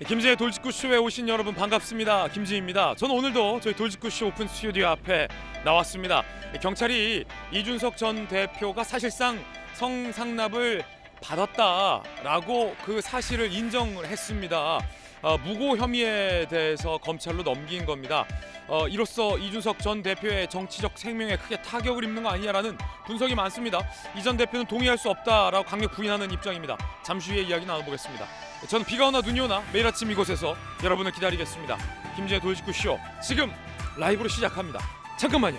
김지의 돌직구쇼에 오신 여러분 반갑습니다. 김지입니다. 저는 오늘도 저희 돌직구쇼 오픈 스튜디오 앞에 나왔습니다. 경찰이 이준석 전 대표가 사실상 성상납을 받았다라고 그 사실을 인정을 했습니다. 무고 혐의에 대해서 검찰로 넘긴 겁니다. 이로써 이준석 전 대표의 정치적 생명에 크게 타격을 입는 거 아니냐라는 분석이 많습니다. 이 전 대표는 동의할 수 없다라고 강력 부인하는 입장입니다. 잠시 후에 이야기 나눠보겠습니다. 저는 비가 오나 눈이 오나 매일 아침 이곳에서 여러분을 기다리겠습니다. 김지의 돌직구쇼 지금 라이브로 시작합니다. 잠깐만요.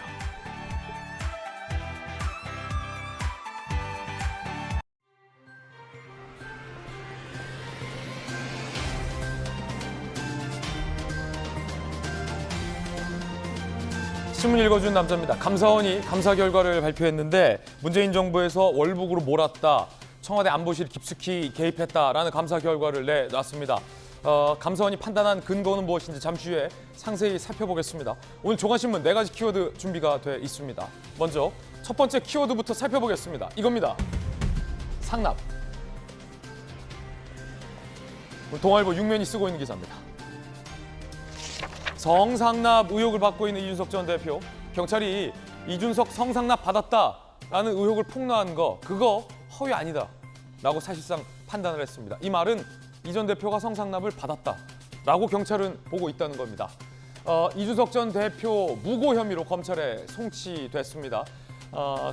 신문 읽어준 남자입니다. 감사원이 감사 결과를 발표했는데 문재인 정부에서 월북으로 몰았다. 청와대 안보실이 깊숙이 개입했다라는 감사 결과를 내놨습니다. 감사원이 판단한 근거는 무엇인지 잠시 후에 상세히 살펴보겠습니다. 오늘 조간신문 4가지 키워드 준비가 돼 있습니다. 먼저 첫 번째 키워드부터 살펴보겠습니다. 이겁니다. 상납. 동아일보 6면이 쓰고 있는 기사입니다. 성상납 의혹을 받고 있는 이준석 전 대표. 경찰이 이준석 성상납 받았다라는 의혹을 폭로한 거 그거 허위 아니다 라고 사실상 판단을 했습니다. 이 말은 이 전 대표가 성상납을 받았다라고 경찰은 보고 있다는 겁니다. 이준석 전 대표 무고 혐의로 검찰에 송치됐습니다.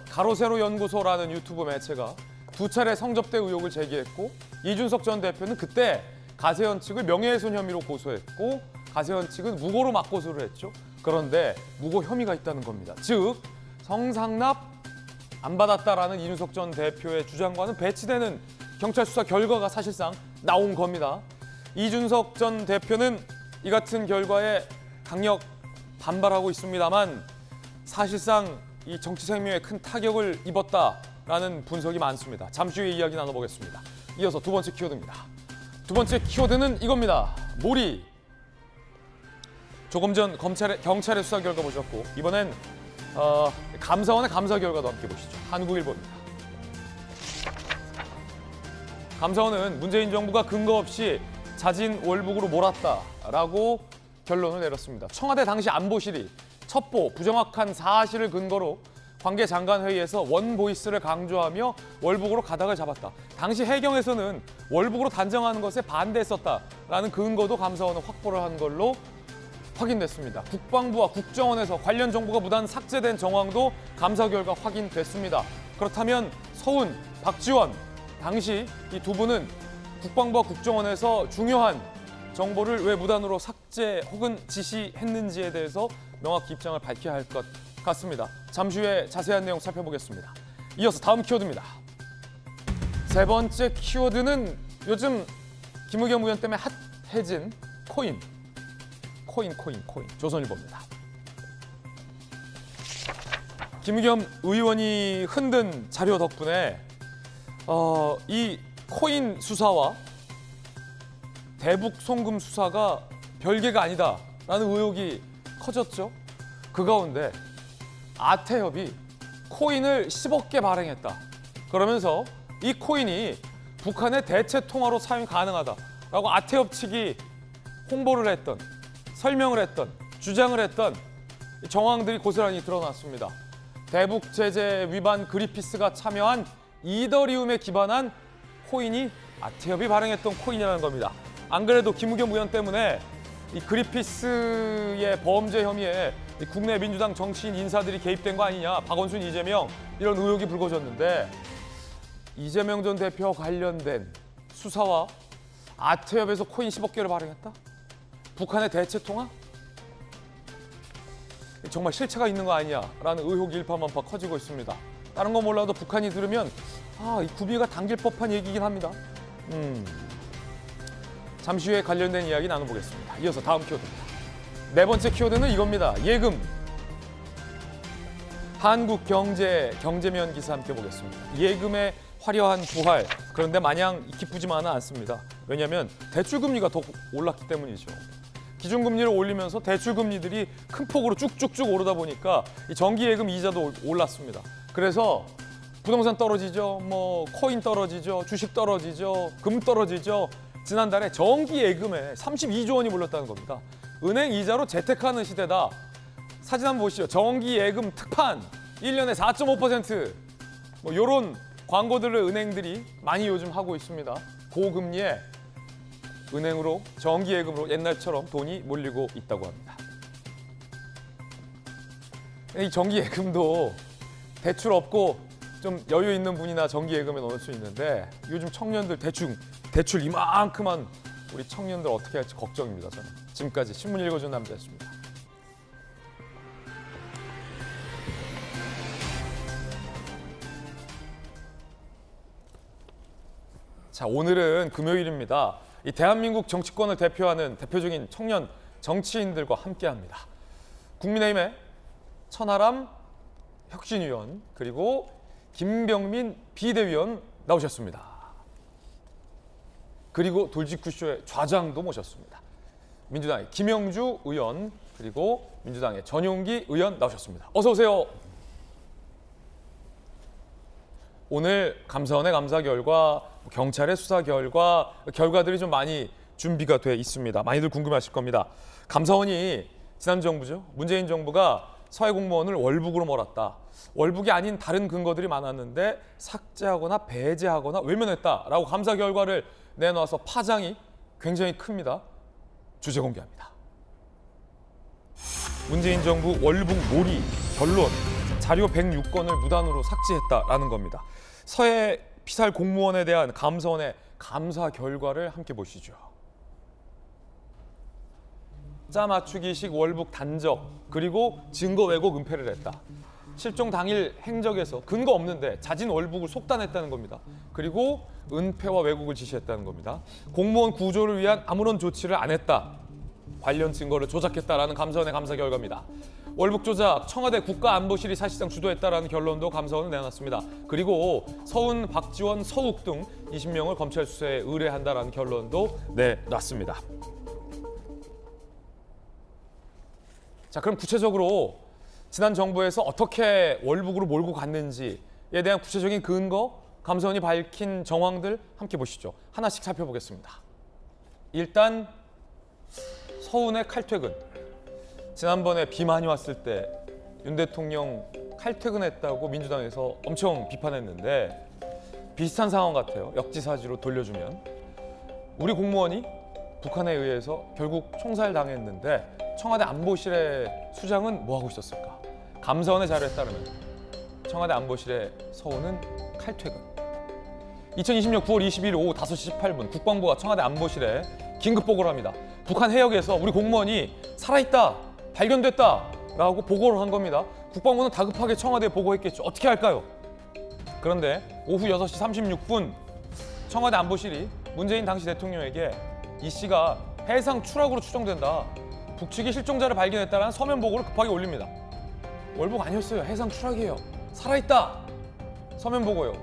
가로세로 연구소라는 유튜브 매체가 2차례 성접대 의혹을 제기했고 이준석 전 대표는 그때 가세현 측을 명예훼손 혐의로 고소했고 가세현 측은 무고로 맞고소를 했죠. 그런데 무고 혐의가 있다는 겁니다. 즉 성상납 안 받았다라는 이준석 전 대표의 주장과는 배치되는 경찰 수사 결과가 사실상 나온 겁니다. 이준석 전 대표는 이 같은 결과에 강력 반발하고 있습니다만 사실상 이 정치 생명에 큰 타격을 입었다라는 분석이 많습니다. 잠시 후에 이야기 나눠보겠습니다. 이어서 두 번째 키워드입니다. 두 번째 키워드는 이겁니다. 몰이. 조금 전 경찰의 수사 결과 보셨고 이번엔 감사원의 감사 결과도 함께 보시죠. 한국일보입니다. 감사원은 문재인 정부가 근거 없이 자진 월북으로 몰았다라고 결론을 내렸습니다. 청와대 당시 안보실이 첩보, 부정확한 사실을 근거로 관계 장관 회의에서 원보이스를 강조하며 월북으로 가닥을 잡았다. 당시 해경에서는 월북으로 단정하는 것에 반대했었다라는 근거도 감사원은 확보를 한 걸로 확인됐습니다. 국방부와 국정원에서 관련 정보가 무단 삭제된 정황도 감사 결과 확인됐습니다. 그렇다면 서훈, 박지원 당시 이 두 분은 국방부와 국정원에서 중요한 정보를 왜 무단으로 삭제 혹은 지시했는지에 대해서 명확히 입장을 밝혀야 할 것 같습니다. 잠시 후에 자세한 내용 살펴보겠습니다. 이어서 다음 키워드입니다. 세 번째 키워드는 요즘 김의겸 의원 때문에 핫해진 코인. 조선일보입니다. 김의겸 의원이 흔든 자료 덕분에 이 코인 수사와 대북 송금 수사가 별개가 아니다라는 의혹이 커졌죠. 그 가운데 아태협이 코인을 10억 개 발행했다. 그러면서 이 코인이 북한의 대체 통화로 사용이 가능하다라고 아태협 측이 홍보를 했던 설명을 했던, 주장을 했던 정황들이 고스란히 드러났습니다. 대북 제재 위반 그리피스가 참여한 이더리움에 기반한 코인이 아태협이 발행했던 코인이라는 겁니다. 안 그래도 김의겸 의원 때문에 이 그리피스의 범죄 혐의에 국내 민주당 정치인 인사들이 개입된 거 아니냐, 박원순, 이재명 이런 의혹이 불거졌는데 이재명 전 대표와 관련된 수사와 아태협에서 코인 10억 개를 발행했다? 북한의 대체 통화? 정말 실체가 있는 거 아니냐라는 의혹이 일파만파 커지고 있습니다. 다른 거 몰라도 북한이 들으면 이 구비가 당길 법한 얘기긴 합니다. 잠시 후에 관련된 이야기 나눠보겠습니다. 이어서 다음 키워드입니다. 네 번째 키워드는 이겁니다. 예금. 한국경제면 기사 함께 보겠습니다. 예금의 화려한 부활. 그런데 마냥 기쁘지만은 않습니다. 왜냐하면 대출금리가 더 올랐기 때문이죠. 기준금리를 올리면서 대출금리들이 큰 폭으로 쭉쭉쭉 오르다 보니까 이 정기예금 이자도 올랐습니다. 그래서 부동산 떨어지죠, 코인 떨어지죠, 주식 떨어지죠, 금 떨어지죠. 지난달에 정기 예금에 32조 원이 몰렸다는 겁니다. 은행 이자로 재테크하는 시대다. 사진 한번 보시죠. 정기 예금 특판 1년에 4.5%. 뭐 이런 광고들을 은행들이 많이 요즘 하고 있습니다. 고금리에 은행으로 정기 예금으로 옛날처럼 돈이 몰리고 있다고 합니다. 이 정기 예금도 대출 없고 좀 여유 있는 분이나 정기 예금에 넣을 수 있는데 요즘 청년들 대출 이만큼만 우리 청년들 어떻게 할지 걱정입니다. 저는 지금까지 신문 읽어준 남자였습니다. 자, 오늘은 금요일입니다. 이 대한민국 정치권을 대표하는 대표적인 청년 정치인들과 함께합니다. 국민의힘의 천하람 혁신위원 그리고 김병민 비대위원 나오셨습니다. 그리고 돌직구쇼의 좌장도 모셨습니다. 민주당의 김영주 의원 그리고 민주당의 전용기 의원 나오셨습니다. 어서 오세요. 오늘 감사원의 감사 결과, 경찰의 수사 결과들이 좀 많이 준비가 돼 있습니다. 많이들 궁금해하실 겁니다. 감사원이 지난 정부죠. 문재인 정부가 서해 공무원을 월북으로 몰았다. 월북이 아닌 다른 근거들이 많았는데 삭제하거나 배제하거나 외면했다라고 감사 결과를 내놔서 파장이 굉장히 큽니다. 주제 공개합니다. 문재인 정부 월북 몰이 결론, 자료 106건을 무단으로 삭제했다라는 겁니다. 서해 피살 공무원에 대한 감사원의 감사 결과를 함께 보시죠. 짜 맞추기식 월북 단적 그리고 증거 왜곡 은폐를 했다. 실종 당일 행적에서 근거 없는데 자진 월북을 속단했다는 겁니다. 그리고 은폐와 왜곡을 지시했다는 겁니다. 공무원 구조를 위한 아무런 조치를 안 했다. 관련 증거를 조작했다라는 감사원의 감사 결과입니다. 월북 조작, 청와대 국가안보실이 사실상 주도했다라는 결론도 감사원은 내놨습니다. 그리고 서훈, 박지원, 서욱 등 20명을 검찰 수사에 의뢰한다라는 결론도 내놨습니다. 자, 그럼 구체적으로 지난 정부에서 어떻게 월북으로 몰고 갔는지에 대한 구체적인 근거, 감사원이 밝힌 정황들 함께 보시죠. 하나씩 살펴보겠습니다. 일단 서훈의 칼퇴근. 지난번에 비 많이 왔을 때 윤 대통령 칼퇴근했다고 민주당에서 엄청 비판했는데 비슷한 상황 같아요. 역지사지로 돌려주면. 우리 공무원이 북한에 의해서 결국 총살당했는데 청와대 안보실의 수장은 뭐 하고 있었을까? 감사원의 자료에 따르면 청와대 안보실의 서훈은 칼퇴근. 2020년 9월 22일 오후 5시 18분 국방부가 청와대 안보실에 긴급 보고를 합니다. 북한 해역에서 우리 공무원이 살아있다, 발견됐다라고 보고를 한 겁니다. 국방부는 다급하게 청와대에 보고했겠죠. 어떻게 할까요? 그런데 오후 6시 36분 청와대 안보실이 문재인 당시 대통령에게 이 씨가 해상 추락으로 추정된다. 북측이 실종자를 발견했다는 서면 보고를 급하게 올립니다. 월북 아니었어요. 해상 추락이에요. 살아있다. 서면 보고요.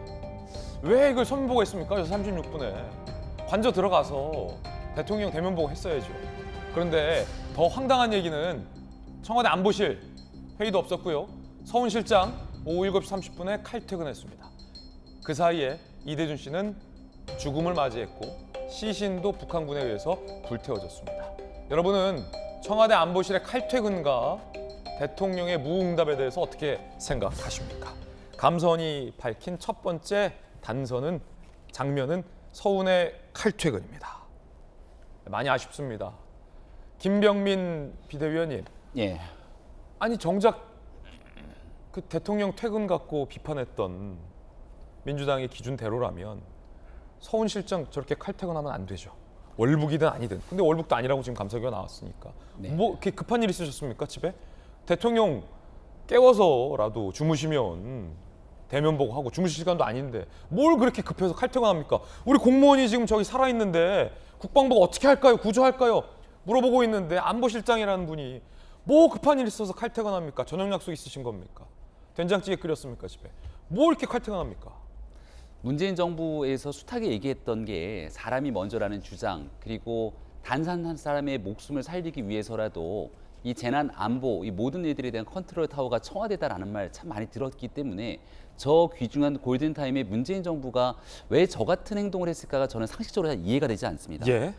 왜 이걸 서면 보고했습니까? 6시 36분에. 관저 들어가서 대통령 대면 보고 했어야죠. 그런데 더 황당한 얘기는 청와대 안보실 회의도 없었고요. 서훈 실장 오후 7시 30분에 칼퇴근했습니다. 그 사이에 이대준 씨는 죽음을 맞이했고 시신도 북한군에 의해서 불태워졌습니다. 여러분은 청와대 안보실의 칼퇴근과 대통령의 무응답에 대해서 어떻게 생각하십니까? 감사원이 밝힌 첫 번째 장면은 서훈의 칼퇴근입니다. 많이 아쉽습니다. 김병민 비대위원님. 예. 아니 정작 그 대통령 퇴근 갖고 비판했던 민주당의 기준대로라면 서훈 실장 저렇게 칼퇴근하면 안 되죠. 월북이든 아니든. 근데 월북도 아니라고 지금 감사기가 나왔으니까. 네. 뭐 이렇게 급한 일 있으셨습니까 집에? 대통령 깨워서라도 주무시면 대면 보고 하고 주무실 시간도 아닌데 뭘 그렇게 급해서 칼퇴근합니까? 우리 공무원이 지금 저기 살아있는데 국방부가 어떻게 할까요? 구조할까요? 물어보고 있는데 안보실장이라는 분이 뭐 급한 일 있어서 칼퇴근합니까? 저녁 약속 있으신 겁니까? 된장찌개 끓였습니까 집에? 뭐 이렇게 칼퇴근합니까? 문재인 정부에서 숱하게 얘기했던 게 사람이 먼저라는 주장, 그리고 단 한 사람의 목숨을 살리기 위해서라도 이 재난 안보, 이 모든 일들에 대한 컨트롤 타워가 청와대다라는 말 참 많이 들었기 때문에 저 귀중한 골든타임에 문재인 정부가 왜 저 같은 행동을 했을까가 저는 상식적으로 잘 이해가 되지 않습니다. 예.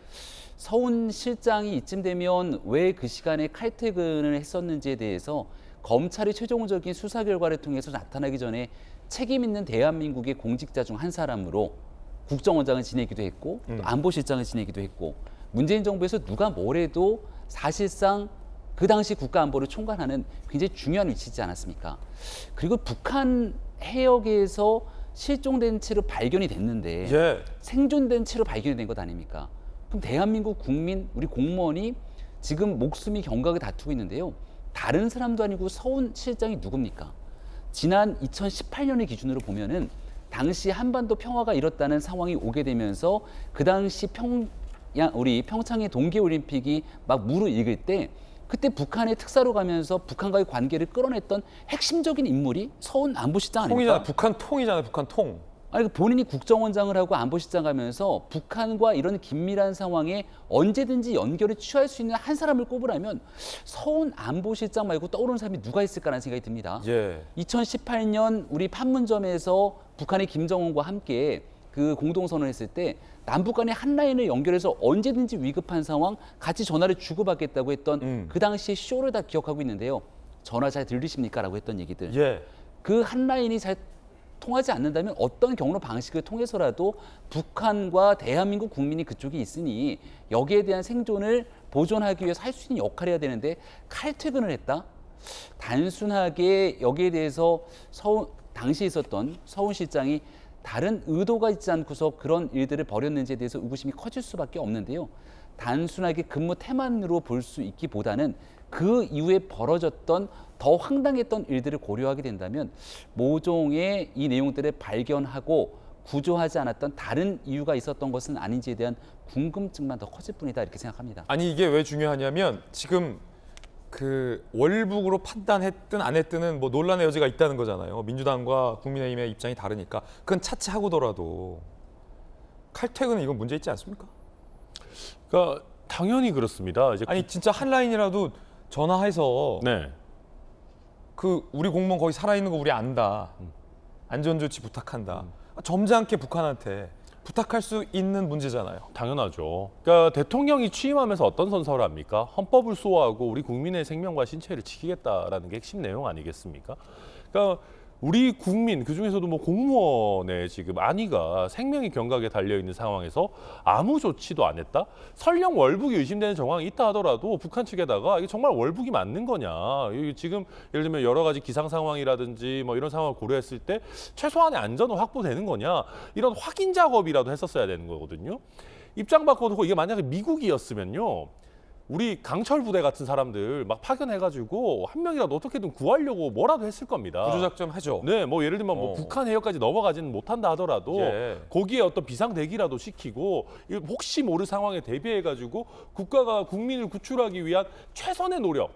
서훈 실장이 이쯤 되면 왜 그 시간에 칼퇴근을 했었는지에 대해서 검찰이 최종적인 수사 결과를 통해서 나타나기 전에 책임 있는 대한민국의 공직자 중 한 사람으로 국정원장을 지내기도 했고 또 안보실장을 지내기도 했고 문재인 정부에서 누가 뭐래도 사실상 그 당시 국가안보를 총괄하는 굉장히 중요한 위치이지 않았습니까? 그리고 북한 해역에서 실종된 채로 발견이 됐는데 예. 생존된 채로 발견이 된 것 아닙니까? 그럼 대한민국 국민, 우리 공무원이 지금 목숨이 경각에 다투고 있는데요. 다른 사람도 아니고 서훈 실장이 누굽니까? 지난 2018년을 기준으로 보면은 당시 한반도 평화가 이뤘다는 상황이 오게 되면서 그 당시 우리 평창의 동계올림픽이 막 무르익을 때 그때 북한의 특사로 가면서 북한과의 관계를 끌어냈던 핵심적인 인물이 서훈 안보실장 아닙니까? 통이잖아요. 북한 통이잖아요. 북한 통. 아니, 본인이 국정원장을 하고 안보실장 하면서 북한과 이런 긴밀한 상황에 언제든지 연결을 취할 수 있는 한 사람을 꼽으라면 서훈 안보실장 말고 떠오르는 사람이 누가 있을까라는 생각이 듭니다. 예. 2018년 우리 판문점에서 북한의 김정은과 함께 그 공동선언을 했을 때 남북 간의 한 라인을 연결해서 언제든지 위급한 상황 같이 전화를 주고받겠다고 했던 그 당시의 쇼를 다 기억하고 있는데요. 전화 잘 들리십니까? 라고 했던 얘기들. 예. 그 한 라인이 잘 통하지 않는다면 어떤 경로 방식을 통해서라도 북한과 대한민국 국민이 그쪽에 있으니 여기에 대한 생존을 보존하기 위해서 할 수 있는 역할을 해야 되는데 칼퇴근을 했다? 단순하게 여기에 대해서 당시에 있었던 서훈 실장이 다른 의도가 있지 않고서 그런 일들을 벌였는지에 대해서 의구심이 커질 수밖에 없는데요. 단순하게 근무 태만으로 볼 수 있기보다는 그 이후에 벌어졌던 더 황당했던 일들을 고려하게 된다면 모종의 이 내용들을 발견하고 구조하지 않았던 다른 이유가 있었던 것은 아닌지에 대한 궁금증만 더 커질 뿐이다 이렇게 생각합니다. 아니 이게 왜 중요하냐면 지금 그 월북으로 판단했든 안 했든은 뭐 논란의 여지가 있다는 거잖아요. 민주당과 국민의힘의 입장이 다르니까 그건 차치하고더라도 칼퇴근은 이건 문제 있지 않습니까? 그러니까 당연히 그렇습니다. 이제 아니 진짜 한 라인이라도 전화해서 네. 그 우리 공무원 거기 살아있는 거 우리 안다. 안전조치 부탁한다. 점잖게 북한한테 부탁할 수 있는 문제잖아요. 당연하죠. 그러니까 대통령이 취임하면서 어떤 선서를 합니까? 헌법을 수호하고 우리 국민의 생명과 신체를 지키겠다라는 게 핵심 내용 아니겠습니까? 그러니까 우리 국민 그중에서도 뭐 공무원의 지금 안위가 생명이 경각에 달려 있는 상황에서 아무 조치도 안 했다? 설령 월북이 의심되는 정황이 있다 하더라도 북한 측에다가 이게 정말 월북이 맞는 거냐? 지금 예를 들면 여러 가지 기상 상황이라든지 뭐 이런 상황을 고려했을 때 최소한의 안전은 확보되는 거냐? 이런 확인 작업이라도 했었어야 되는 거거든요. 입장 바꿔놓고 이게 만약에 미국이었으면요. 우리 강철 부대 같은 사람들 막 파견해가지고 한 명이라도 어떻게든 구하려고 뭐라도 했을 겁니다. 구조작전 하죠. 네, 뭐 예를 들면 뭐 북한 해역까지 넘어가지는 못한다 하더라도 예. 거기에 어떤 비상 대기라도 시키고 혹시 모를 상황에 대비해가지고 국가가 국민을 구출하기 위한 최선의 노력.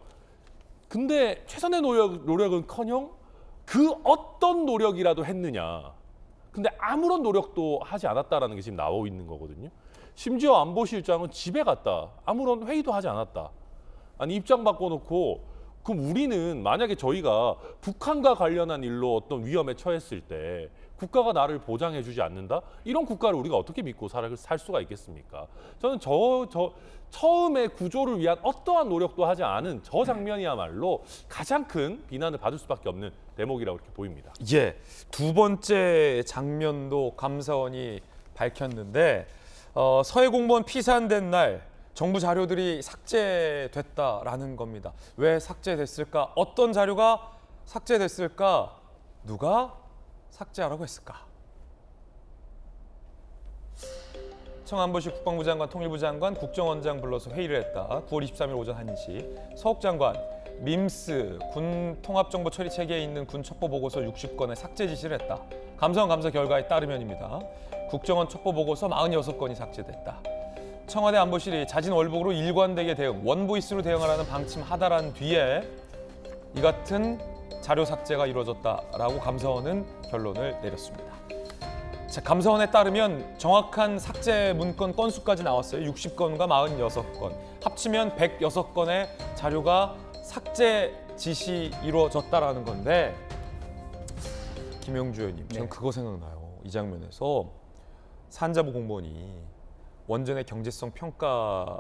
근데 최선의 노력은커녕 그 어떤 노력이라도 했느냐. 근데 아무런 노력도 하지 않았다라는 게 지금 나오고 있는 거거든요. 심지어 안보실장은 집에 갔다. 아무런 회의도 하지 않았다. 아니 입장 바꿔놓고 그럼 우리는 만약에 저희가 북한과 관련한 일로 어떤 위험에 처했을 때 국가가 나를 보장해주지 않는다? 이런 국가를 우리가 어떻게 믿고 살 수가 있겠습니까? 저는 처음에 구조를 위한 어떠한 노력도 하지 않은 저 장면이야말로 가장 큰 비난을 받을 수밖에 없는 대목이라고 이렇게 보입니다. 예. 두 번째 장면도 감사원이 밝혔는데 서해 공무원 피산된 날 정부 자료들이 삭제됐다라는 겁니다. 왜 삭제됐을까? 어떤 자료가 삭제됐을까? 누가 삭제하라고 했을까? 청안보실 국방부 장관, 통일부 장관, 국정원장 불러서 회의를 했다. 9월 23일 오전 1시. 서욱 장관, 밈스, 군 통합정보 처리 체계에 있는 군 첩보 보고서 60건의 삭제 지시를 했다. 감사원 감사 결과에 따르면입니다. 국정원 첩보 보고서 46건이 삭제됐다. 청와대 안보실이 자진 월북으로 일관되게 대응, 원보이스로 대응하라는 방침 하달한 뒤에 이 같은 자료 삭제가 이루어졌다라고 감사원은 결론을 내렸습니다. 자, 감사원에 따르면 정확한 삭제 문건 건수까지 나왔어요. 60건과 46건. 합치면 106건의 자료가 삭제 지시 이루어졌다라는 건데 김영주 의원님, 저는 그거 생각나요. 이 장면에서 산자부 공무원이 원전의 경제성 평가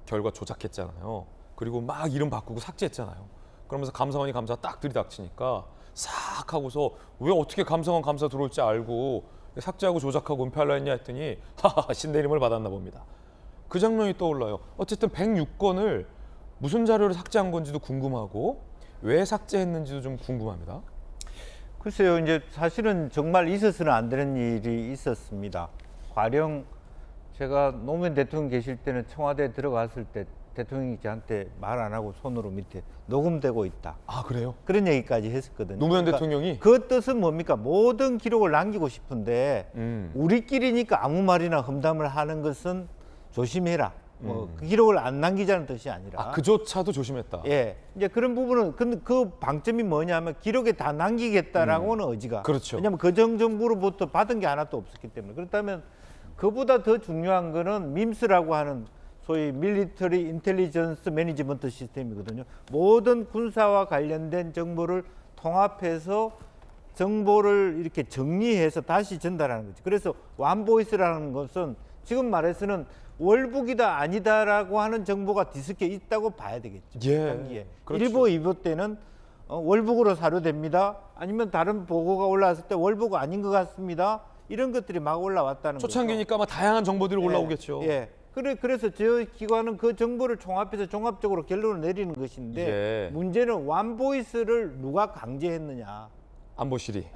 결과 조작했잖아요. 그리고 막 이름 바꾸고 삭제했잖아요. 그러면서 감사원이 감사 딱 들이닥치니까 싹 하고서 왜 어떻게 감사원 감사 들어올지 알고 삭제하고 조작하고 은폐하려 했냐 했더니 하하 신내림을 받았나 봅니다. 그 장면이 떠올라요. 어쨌든 106건을 무슨 자료를 삭제한 건지도 궁금하고 왜 삭제했는지도 좀 궁금합니다. 글쎄요, 이제 사실은 정말 있어서는 안 되는 일이 있었습니다. 가령 제가 노무현 대통령 계실 때는 청와대에 들어갔을 때 대통령이 저한테 말 안 하고 손으로 밑에 녹음되고 있다. 아 그래요? 그런 얘기까지 했었거든요. 노무현 그러니까 대통령이? 그 뜻은 뭡니까? 모든 기록을 남기고 싶은데 우리끼리니까 아무 말이나 험담을 하는 것은 조심해라. 그 기록을 안 남기자는 뜻이 아니라. 아 그조차도 조심했다. 예, 이제 그런 부분은 근데 그 방점이 뭐냐면 기록에 다 남기겠다라고는 의지가. 그렇죠. 왜냐하면 그정부로부터 받은 게 하나도 없었기 때문에. 그렇다면 그보다 더 중요한 거는 밈스라고 하는 소위 밀리터리 인텔리전스 매니지먼트 시스템이거든요. 모든 군사와 관련된 정보를 통합해서 정보를 이렇게 정리해서 다시 전달하는 거죠. 그래서 완보이스라는 것은 지금 말해서는 월북이다 아니다라고 하는 정보가 뒤섞여 있다고 봐야 되겠죠. 예, 단기에. 그렇죠. 1보, 2보 때는 월북으로 사료됩니다. 아니면 다른 보고가 올라왔을 때 월북 아닌 것 같습니다. 이런 것들이 막 올라왔다는 거죠. 초창기니까 아마 다양한 정보들이 올라오겠죠. 예. 그래서 저 기관은 그 정보를 종합해서 종합적으로 결론을 내리는 것인데 예. 문제는 완보이스를 누가 강제했느냐. 안보실이.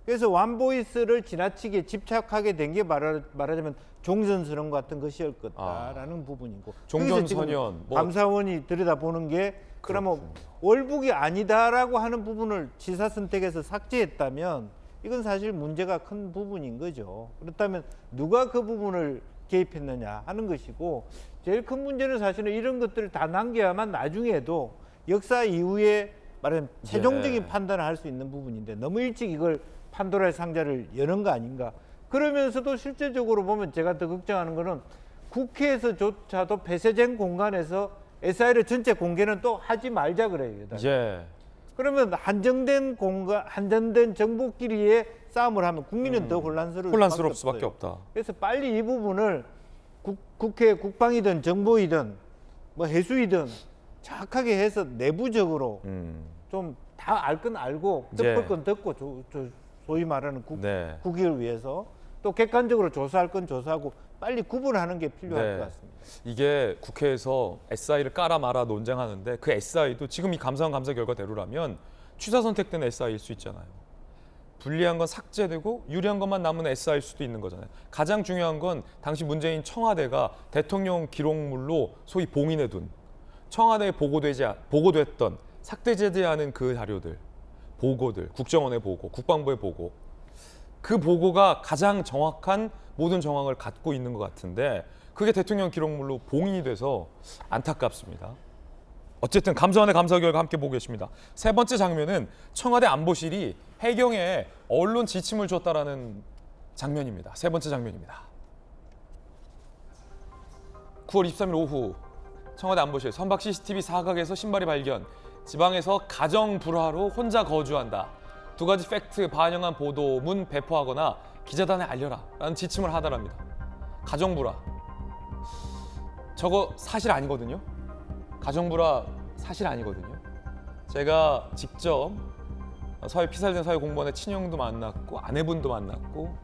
그래서 완보이스를 지나치게 집착하게 된 게 말하자면 종전선언 같은 것이었 거다라는 부분이고. 종전선언. 뭐. 감사원이 들여다보는 게 그러면 월북이 아니다라고 하는 부분을 지사 선택에서 삭제했다면 이건 사실 문제가 큰 부분인 거죠. 그렇다면 누가 그 부분을 개입했느냐 하는 것이고 제일 큰 문제는 사실은 이런 것들을 다 남겨야만 나중에도 역사 이후에 말하자면 최종적인 판단을 할 수 있는 부분인데 너무 일찍 이걸 판도라의 상자를 여는 거 아닌가. 그러면서도 실제적으로 보면 제가 더 걱정하는 거는 국회에서조차도 폐쇄된 공간에서 SIR 전체 공개는 또 하지 말자 그래요. 예. 그러면 한정된 공간, 한정된 정보끼리의 싸움을 하면 국민은 더 혼란스러울 수밖에 없다. 그래서 빨리 이 부분을 국회 국방이든 정보이든 뭐 해수이든 정확하게 해서 내부적으로 좀 다 알 건 알고 덮을 건 덮고 소위 말하는 국익을 위해서 또 객관적으로 조사할 건 조사하고 빨리 구분하는 게 필요할 것 같습니다. 이게 국회에서 SI를 깔아 말아 논쟁하는데 그 SI도 지금 이 감사원 감사 결과대로라면 취사 선택된 SI일 수 있잖아요. 불리한 건 삭제되고 유리한 것만 남은 SI일 수도 있는 거잖아요. 가장 중요한 건 당시 문재인 청와대가 대통령 기록물로 소위 봉인해둔 청와대에 보고됐던 삭제되지 않은 그 자료들, 보고들, 국정원의 보고, 국방부의 보고 그 보고가 가장 정확한 모든 정황을 갖고 있는 것 같은데 그게 대통령 기록물로 봉인이 돼서 안타깝습니다. 어쨌든 감사원의 감사 결과 함께 보고 계십니다. 세 번째 장면은 청와대 안보실이 해경에 언론 지침을 줬다라는 장면입니다. 세 번째 장면입니다. 9월 23일 오후 청와대 안보실 선박 CCTV 사각에서 신발이 발견. 지방에서 가정 불화로 혼자 거주한다. 두 가지 팩트 반영한 보도문 배포하거나 기자단에 알려라 라는 지침을 하더랍니다. 가정 불화. 저거 사실 아니거든요. 가정 불화 사실 아니거든요. 제가 직접 피살된 사회 공무원의 친형도 만났고 아내분도 만났고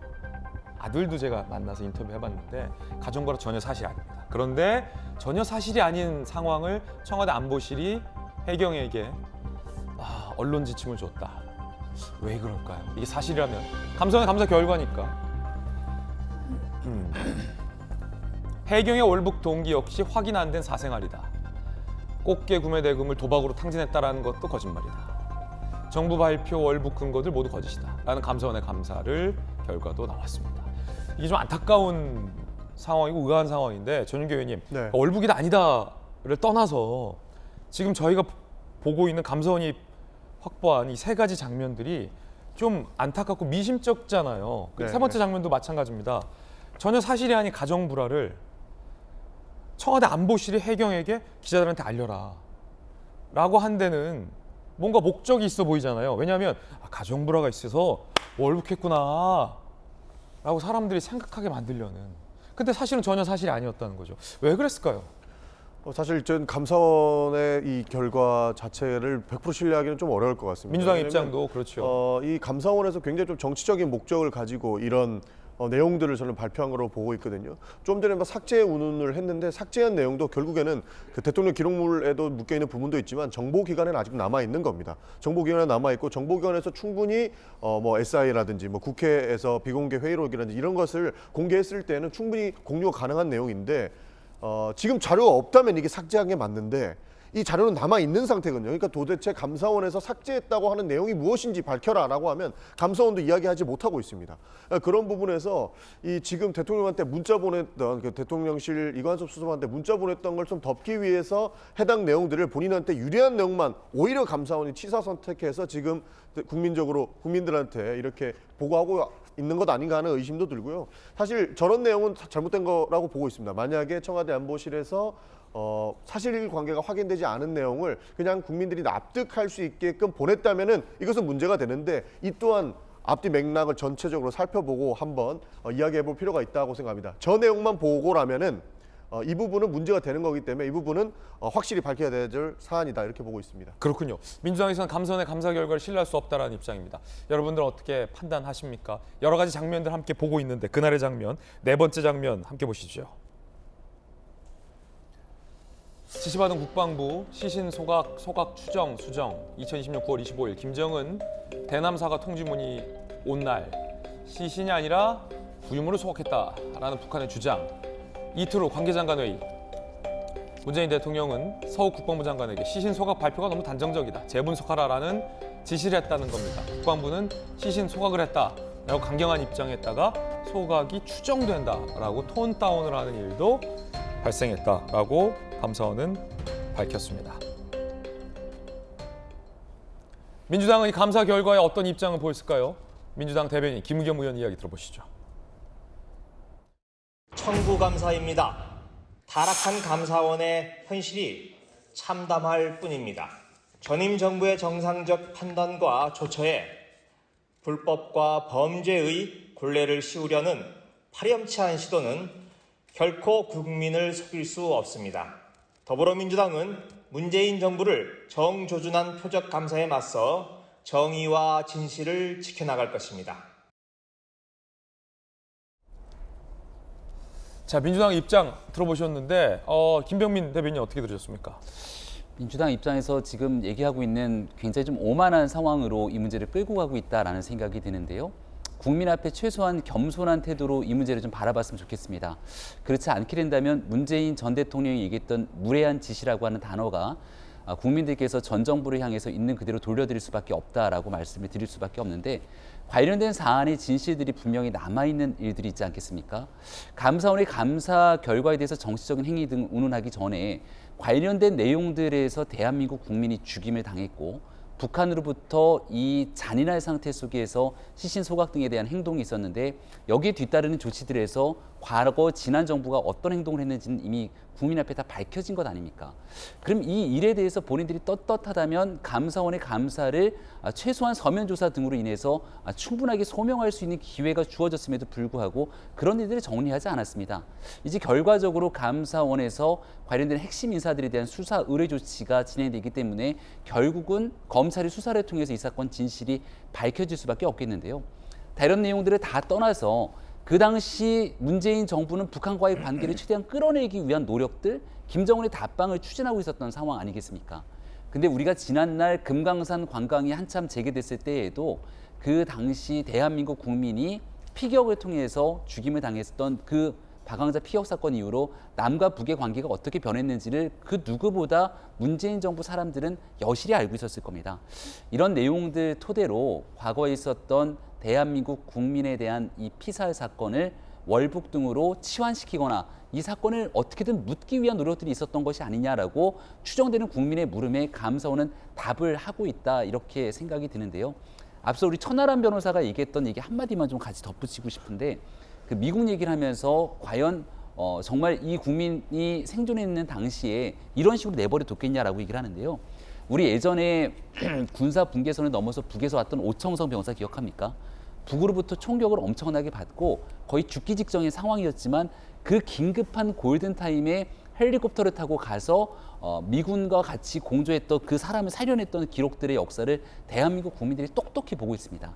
아들도 제가 만나서 인터뷰해봤는데 가정 불화 전혀 사실 아닙니다. 그런데 전혀 사실이 아닌 상황을 청와대 안보실이 해경에게 언론 지침을 줬다. 왜 그럴까요? 이게 사실이라면 감사원의 감사 결과니까. 해경의 월북 동기 역시 확인 안 된 사생활이다. 꽃게 구매 대금을 도박으로 탕진했다라는 것도 거짓말이다. 정부 발표 월북 근거들 모두 거짓이다. 라는 감사원의 감사를 결과도 나왔습니다. 이게 좀 안타까운 상황이고 의아한 상황인데 전윤교 의원님, 월북이다 아니다를 떠나서 지금 저희가 보고 있는 감사원이 확보한 이 세 가지 장면들이 좀 안타깝고 미심쩍잖아요. 네, 세 번째 장면도 마찬가지입니다. 전혀 사실이 아닌 가정 불화를 청와대 안보실이 해경에게 기자들한테 알려라 라고 한 데는 뭔가 목적이 있어 보이잖아요. 왜냐하면 가정 불화가 있어서 월북했구나 라고 사람들이 생각하게 만들려는. 근데 사실은 전혀 사실이 아니었다는 거죠. 왜 그랬을까요? 사실 전 감사원의 이 결과 자체를 100% 신뢰하기는 좀 어려울 것 같습니다. 민주당 왜냐면, 입장도 그렇죠. 이 감사원에서 굉장히 좀 정치적인 목적을 가지고 이런 내용들을 저는 발표한 거로 보고 있거든요. 좀 전에 삭제 운운을 했는데 삭제한 내용도 결국에는 그 대통령 기록물에도 묶여 있는 부분도 있지만 정보기관에는 아직 남아 있는 겁니다. 정보기관에 남아 있고 정보기관에서 충분히 뭐 SI라든지 뭐 국회에서 비공개 회의록이라든지 이런 것을 공개했을 때는 충분히 공유가 가능한 내용인데 지금 자료가 없다면 이게 삭제한 게 맞는데 이 자료는 남아 있는 상태거든요. 그러니까 도대체 감사원에서 삭제했다고 하는 내용이 무엇인지 밝혀라라고 하면 감사원도 이야기하지 못하고 있습니다. 그런 부분에서 이 지금 대통령한테 문자 보냈던 그 대통령실 이관섭 수석한테 문자 보냈던 걸 좀 덮기 위해서 해당 내용들을 본인한테 유리한 내용만 오히려 감사원이 취사 선택해서 지금 국민적으로 국민들한테 이렇게 보고하고 있는 것 아닌가 하는 의심도 들고요. 사실 저런 내용은 잘못된 거라고 보고 있습니다. 만약에 청와대 안보실에서 사실관계가 확인되지 않은 내용을 그냥 국민들이 납득할 수 있게끔 보냈다면은 이것은 문제가 되는데 이 또한 앞뒤 맥락을 전체적으로 살펴보고 한번 이야기해볼 필요가 있다고 생각합니다. 저 내용만 보고라면은 이 부분은 문제가 되는 거기 때문에 이 부분은 확실히 밝혀야 될 사안이다 이렇게 보고 있습니다. 그렇군요. 민주당에서는 감사원의 감사 결과를 신뢰할 수 없다는 입장입니다. 여러분들은 어떻게 판단하십니까? 여러 가지 장면들 함께 보고 있는데 그날의 장면, 네 번째 장면 함께 보시죠. 지시받은 국방부 시신 소각 추정 수정 2020년 9월 25일 김정은 대남사가 통지문이 온 날 시신이 아니라 부유물을 소각했다라는 북한의 주장. 이틀 후 관계장관 회의. 문재인 대통령은 서욱 국방부 장관에게 시신 소각 발표가 너무 단정적이다. 재분석하라라는 지시를 했다는 겁니다. 국방부는 시신 소각을 했다라고 강경한 입장했다가 소각이 추정된다라고 톤 다운을 하는 일도 발생했다라고 감사원은 밝혔습니다. 민주당은 이 감사 결과에 어떤 입장을 보였을까요? 민주당 대변인 김의겸 의원 이야기 들어보시죠. 청구감사입니다. 타락한 감사원의 현실이 참담할 뿐입니다. 전임 정부의 정상적 판단과 조처에 불법과 범죄의 굴레를 씌우려는 파렴치한 시도는 결코 국민을 속일 수 없습니다. 더불어민주당은 문재인 정부를 정조준한 표적 감사에 맞서 정의와 진실을 지켜나갈 것입니다. 자, 민주당 입장 들어보셨는데 김병민 대변인 어떻게 들으셨습니까? 민주당 입장에서 지금 얘기하고 있는 굉장히 좀 오만한 상황으로 이 문제를 끌고 가고 있다라는 생각이 드는데요. 국민 앞에 최소한 겸손한 태도로 이 문제를 좀 바라봤으면 좋겠습니다. 그렇지 않게 된다면 문재인 전 대통령이 얘기했던 무례한 짓이라고 하는 단어가 국민들께서 전 정부를 향해서 있는 그대로 돌려드릴 수밖에 없다라고 말씀을 드릴 수밖에 없는데 관련된 사안의 진실들이 분명히 남아있는 일들이 있지 않겠습니까? 감사원의 감사 결과에 대해서 정치적인 행위 등 운운하기 전에 관련된 내용들에서 대한민국 국민이 죽임을 당했고 북한으로부터 이 잔인한 상태 속에서 시신 소각 등에 대한 행동이 있었는데 여기에 뒤따르는 조치들에서 과거 지난 정부가 어떤 행동을 했는지는 이미 국민 앞에 다 밝혀진 것 아닙니까? 그럼 이 일에 대해서 본인들이 떳떳하다면 감사원의 감사를 최소한 서면 조사 등으로 인해서 충분하게 소명할 수 있는 기회가 주어졌음에도 불구하고 그런 일들을 정리하지 않았습니다. 이제 결과적으로 감사원에서 관련된 핵심 인사들에 대한 수사 의뢰 조치가 진행되기 때문에 결국은 검찰이 수사를 통해서 이 사건 진실이 밝혀질 수밖에 없겠는데요. 다른 내용들을 다 떠나서 그 당시 문재인 정부는 북한과의 관계를 최대한 끌어내기 위한 노력들, 김정은의 답방을 추진하고 있었던 상황 아니겠습니까? 근데 우리가 지난날 금강산 관광이 한참 재개됐을 때에도 그 당시 대한민국 국민이 피격을 통해서 죽임을 당했던 그 박항자 피격 사건 이후로 남과 북의 관계가 어떻게 변했는지를 그 누구보다 문재인 정부 사람들은 여실히 알고 있었을 겁니다. 이런 내용들 토대로 과거에 있었던 대한민국 국민에 대한 이 피살 사건을 월북 등으로 치환시키거나 이 사건을 어떻게든 묻기 위한 노력들이 있었던 것이 아니냐라고 추정되는 국민의 물음에 감사원은 답을 하고 있다 이렇게 생각이 드는데요. 앞서 우리 천하람 변호사가 얘기했던 얘기 한마디만 좀 같이 덧붙이고 싶은데 그 미국 얘기를 하면서 과연 정말 이 국민이 생존해 있는 당시에 이런 식으로 내버려 뒀겠냐라고 얘기를 하는데요. 우리 예전에 군사 분계선을 넘어서 북에서 왔던 오청성 병사 기억합니까? 북으로부터 총격을 엄청나게 받고 거의 죽기 직전의 상황이었지만 그 긴급한 골든타임에 헬리콥터를 타고 가서 미군과 같이 공조했던 그 사람을 살려냈던 기록들의 역사를 대한민국 국민들이 똑똑히 보고 있습니다.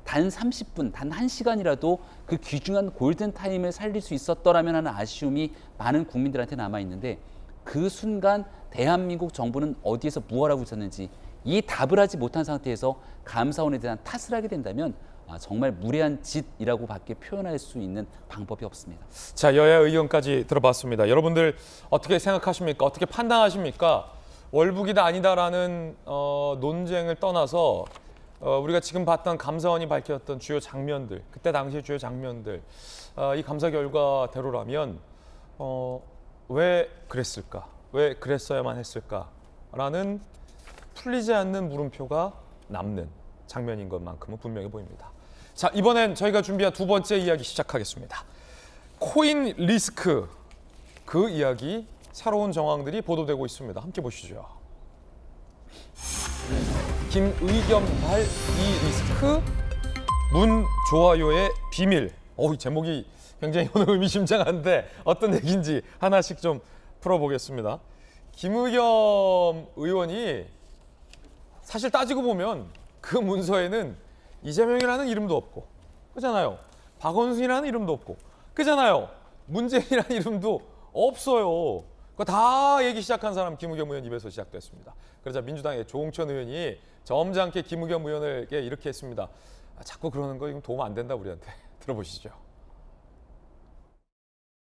단 30분, 단 1시간이라도 그 귀중한 골든타임을 살릴 수 있었더라면 하는 아쉬움이 많은 국민들한테 남아있는데 그 순간 대한민국 정부는 어디에서 무엇을 하고 있었는지 이 답을 하지 못한 상태에서 감사원에 대한 탓을 하게 된다면 정말 무례한 짓이라고 밖에 표현할 수 있는 방법이 없습니다. 자, 여야 의견까지 들어봤습니다. 여러분들 어떻게 생각하십니까? 어떻게 판단하십니까? 월북이다 아니다라는 논쟁을 떠나서 우리가 지금 봤던 감사원이 밝혔던 주요 장면들, 그때 당시의 주요 장면들, 이 감사 결과대로라면 왜 그랬을까? 왜 그랬어야만 했을까라는 풀리지 않는 물음표가 남는 장면인 것만큼은 분명해 보입니다. 자, 이번엔 저희가 준비한 두 번째 이야기 시작하겠습니다. 코인 리스크, 그 이야기, 새로운 정황들이 보도되고 있습니다. 함께 보시죠. 김의겸발 이 리스크, 문 좋아요의 비밀. 이 제목이 굉장히 오늘 의미심장한데 어떤 얘기인지 하나씩 좀 풀어보겠습니다. 김의겸 의원이 사실 따지고 보면 그 문서에는 이재명이라는 이름도 없고, 그잖아요. 박원순이라는 이름도 없고, 그잖아요. 문재인이라는 이름도 없어요. 그거 다 얘기 시작한 사람 김의겸 의원 입에서 시작됐습니다. 그러자 민주당의 조홍천 의원이 점잖게 김의겸 의원에게 이렇게 했습니다. 자꾸 그러는 거 이건 도움 안 된다 우리한테. 들어보시죠.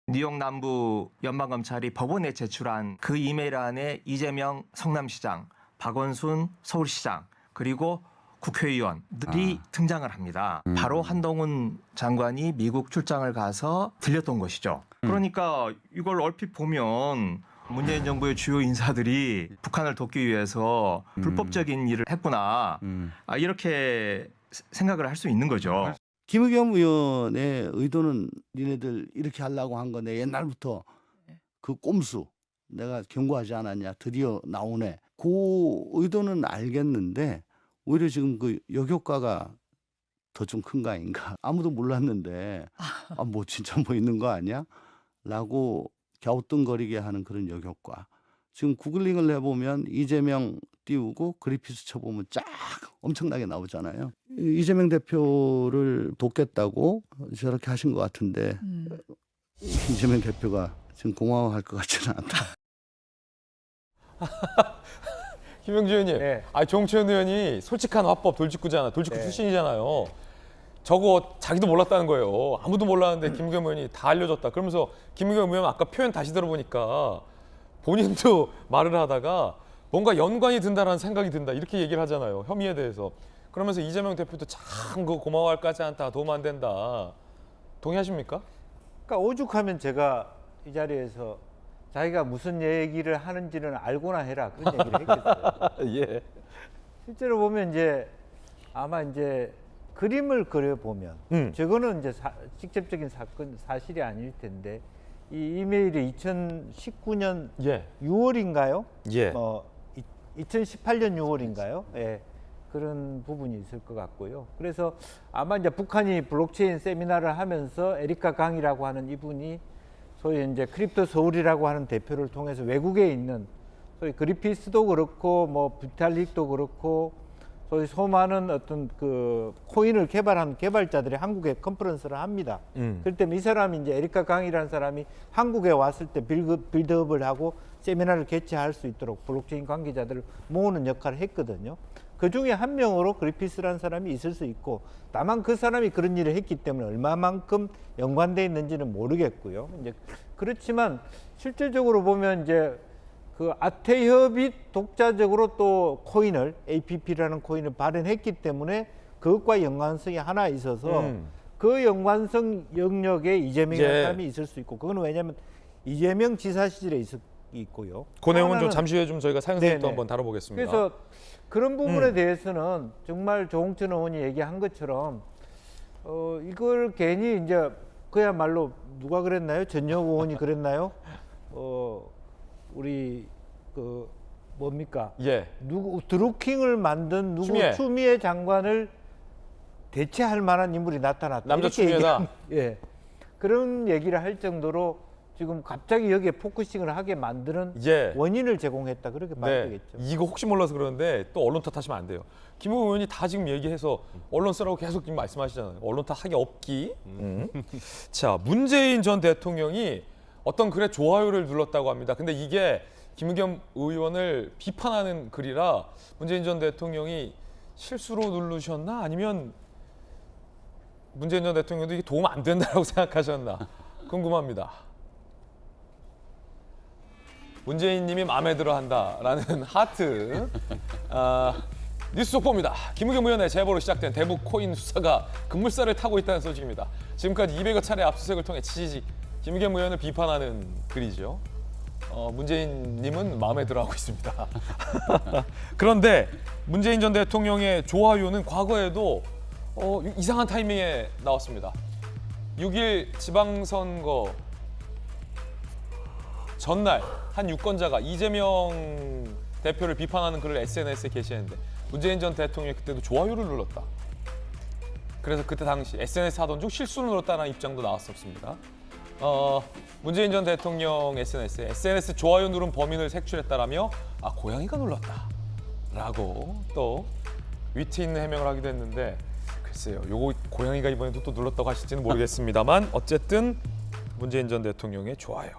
뉴욕 남부 연방검찰이 법원에 제출한 그 이메일 안에 이재명 성남시장, 박원순 서울시장, 그리고 국회의원들이 등장을 합니다. 바로 한동훈 장관이 미국 출장을 가서 들렸던 것이죠. 그러니까 이걸 얼핏 보면 문재인 정부의 주요 인사들이 북한을 돕기 위해서 불법적인 일을 했구나. 이렇게 생각을 할 수 있는 거죠. 김의겸 의원의 의도는 니네들 이렇게 하려고 한 건데 옛날부터 그 꼼수 내가 경고하지 않았냐 드디어 나오네. 그 의도는 알겠는데 오히려 지금 그 역효과가 더 좀 큰 거 아닌가. 아무도 몰랐는데 뭐 진짜 뭐 있는 거 아니야? 라고 갸우뚱거리게 하는 그런 역효과. 지금 구글링을 해보면 이재명 띄우고 그리피스 쳐보면 쫙 엄청나게 나오잖아요. 이재명 대표를 돕겠다고 저렇게 하신 것 같은데 이재명 대표가 지금 고마워할 것 같지는 않다. 김영주 의원님, 네. 조홍천 의원이 솔직한 화법 돌직구 출신이잖아요. 저거 자기도 몰랐다는 거예요. 아무도 몰랐는데 김의겸 의원이 다 알려줬다. 그러면서 김의겸 의원 아까 표현 다시 들어보니까 본인도 말을 하다가 뭔가 연관이 든다라는 생각이 든다 이렇게 얘기를 하잖아요. 혐의에 대해서. 그러면서 이재명 대표도 참 그 고마워할 까지 않다. 도움 안 된다. 동의하십니까? 그러니까 오죽하면 제가 이 자리에서 자기가 무슨 얘기를 하는지는 알고나 해라 그런 얘기를 했겠어요. 예. 실제로 보면 이제 아마 이제 그림을 그려보면 저거는 이제 직접적인 사실이 아닐 텐데 이 이메일이 2019년 예. 6월인가요? 예. 2018년 6월인가요? 예. 그런 부분이 있을 것 같고요. 그래서 아마 이제 북한이 블록체인 세미나를 하면서 에리카 강이라고 하는 이분이 소위 이제 크립토 서울이라고 하는 대표를 통해서 외국에 있는 소위 그리피스도 그렇고 뭐 비탈릭도 그렇고 소위 수많은 어떤 그 코인을 개발한 개발자들이 한국에 컨퍼런스를 합니다. 그럴 때 이 사람이 이제 에리카 강이라는 사람이 한국에 왔을 때 빌드업을 하고 세미나를 개최할 수 있도록 블록체인 관계자들을 모으는 역할을 했거든요. 그 중에 한 명으로 그리피스라는 사람이 있을 수 있고 다만 그 사람이 그런 일을 했기 때문에 얼마만큼 연관돼 있는지는 모르겠고요. 이제 그렇지만 실질적으로 보면 이제 그 아태협이 독자적으로 또 코인을 APP라는 코인을 발행했기 때문에 그것과 연관성이 하나 있어서 그 연관성 영역에 이재명이라는 사람이 있을 수 있고 그건 왜냐하면 이재명 지사 시절에 있고요. 그 내용은 좀 하나는- 잠시 후에 좀 저희가 사연도 네네. 한번 다뤄보겠습니다. 그래서 그런 부분에 대해서는 정말 조홍천 의원이 얘기한 것처럼 이걸 괜히 이제 그야말로 누가 그랬나요? 전역 의원이 그랬나요? 우리 그 뭡니까? 예. 누구 드루킹을 만든 누구 추미애. 추미애 장관을 대체할 만한 인물이 나타났다. 남자 이렇게 추미애다. 예. 그런 얘기를 할 정도로 지금 갑자기 여기에 포커싱을 하게 만드는 예. 원인을 제공했다. 그렇게 봐야 되겠죠. 이거 혹시 몰라서 그러는데 또 언론 탓하시면 안 돼요. 김웅 의원이 다 지금 얘기해서 언론 쓰라고 계속 지금 말씀하시잖아요. 언론 탓하기 없기. 자, 문재인 전 대통령이 어떤 글에 좋아요를 눌렀다고 합니다. 근데 이게 김의겸 의원을 비판하는 글이라 문재인 전 대통령이 실수로 누르셨나 아니면 문재인 전 대통령도 이게 도움 안 된다고 생각하셨나 궁금합니다. 문재인님이 마음에 들어한다라는 하트. 뉴스 속보입니다. 김의겸 의원의 제보로 시작된 대북 코인 수사가 급물살을 타고 있다는 소식입니다. 지금까지 200여 차례 압수수색을 통해 지지직 김의겸 의원을 비판하는 글이죠. 문재인님은 마음에 들어하고 있습니다. 그런데 문재인 전 대통령의 좋아요는 과거에도 이상한 타이밍에 나왔습니다. 6일 지방선거 전날 한 유권자가 이재명 대표를 비판하는 글을 SNS에 게시했는데 문재인 전 대통령이 그때도 좋아요를 눌렀다. 그래서 그때 당시 SNS 하던 중 실수를 눌렀다는 입장도 나왔었습니다. 문재인 전 대통령 SNS에 SNS 좋아요 누른 범인을 색출했다라며 고양이가 눌렀다라고 또 위트 있는 해명을 하기도 했는데 글쎄요, 요거 고양이가 이번에도 또 눌렀다고 하실지는 모르겠습니다만 어쨌든 문재인 전 대통령의 좋아요.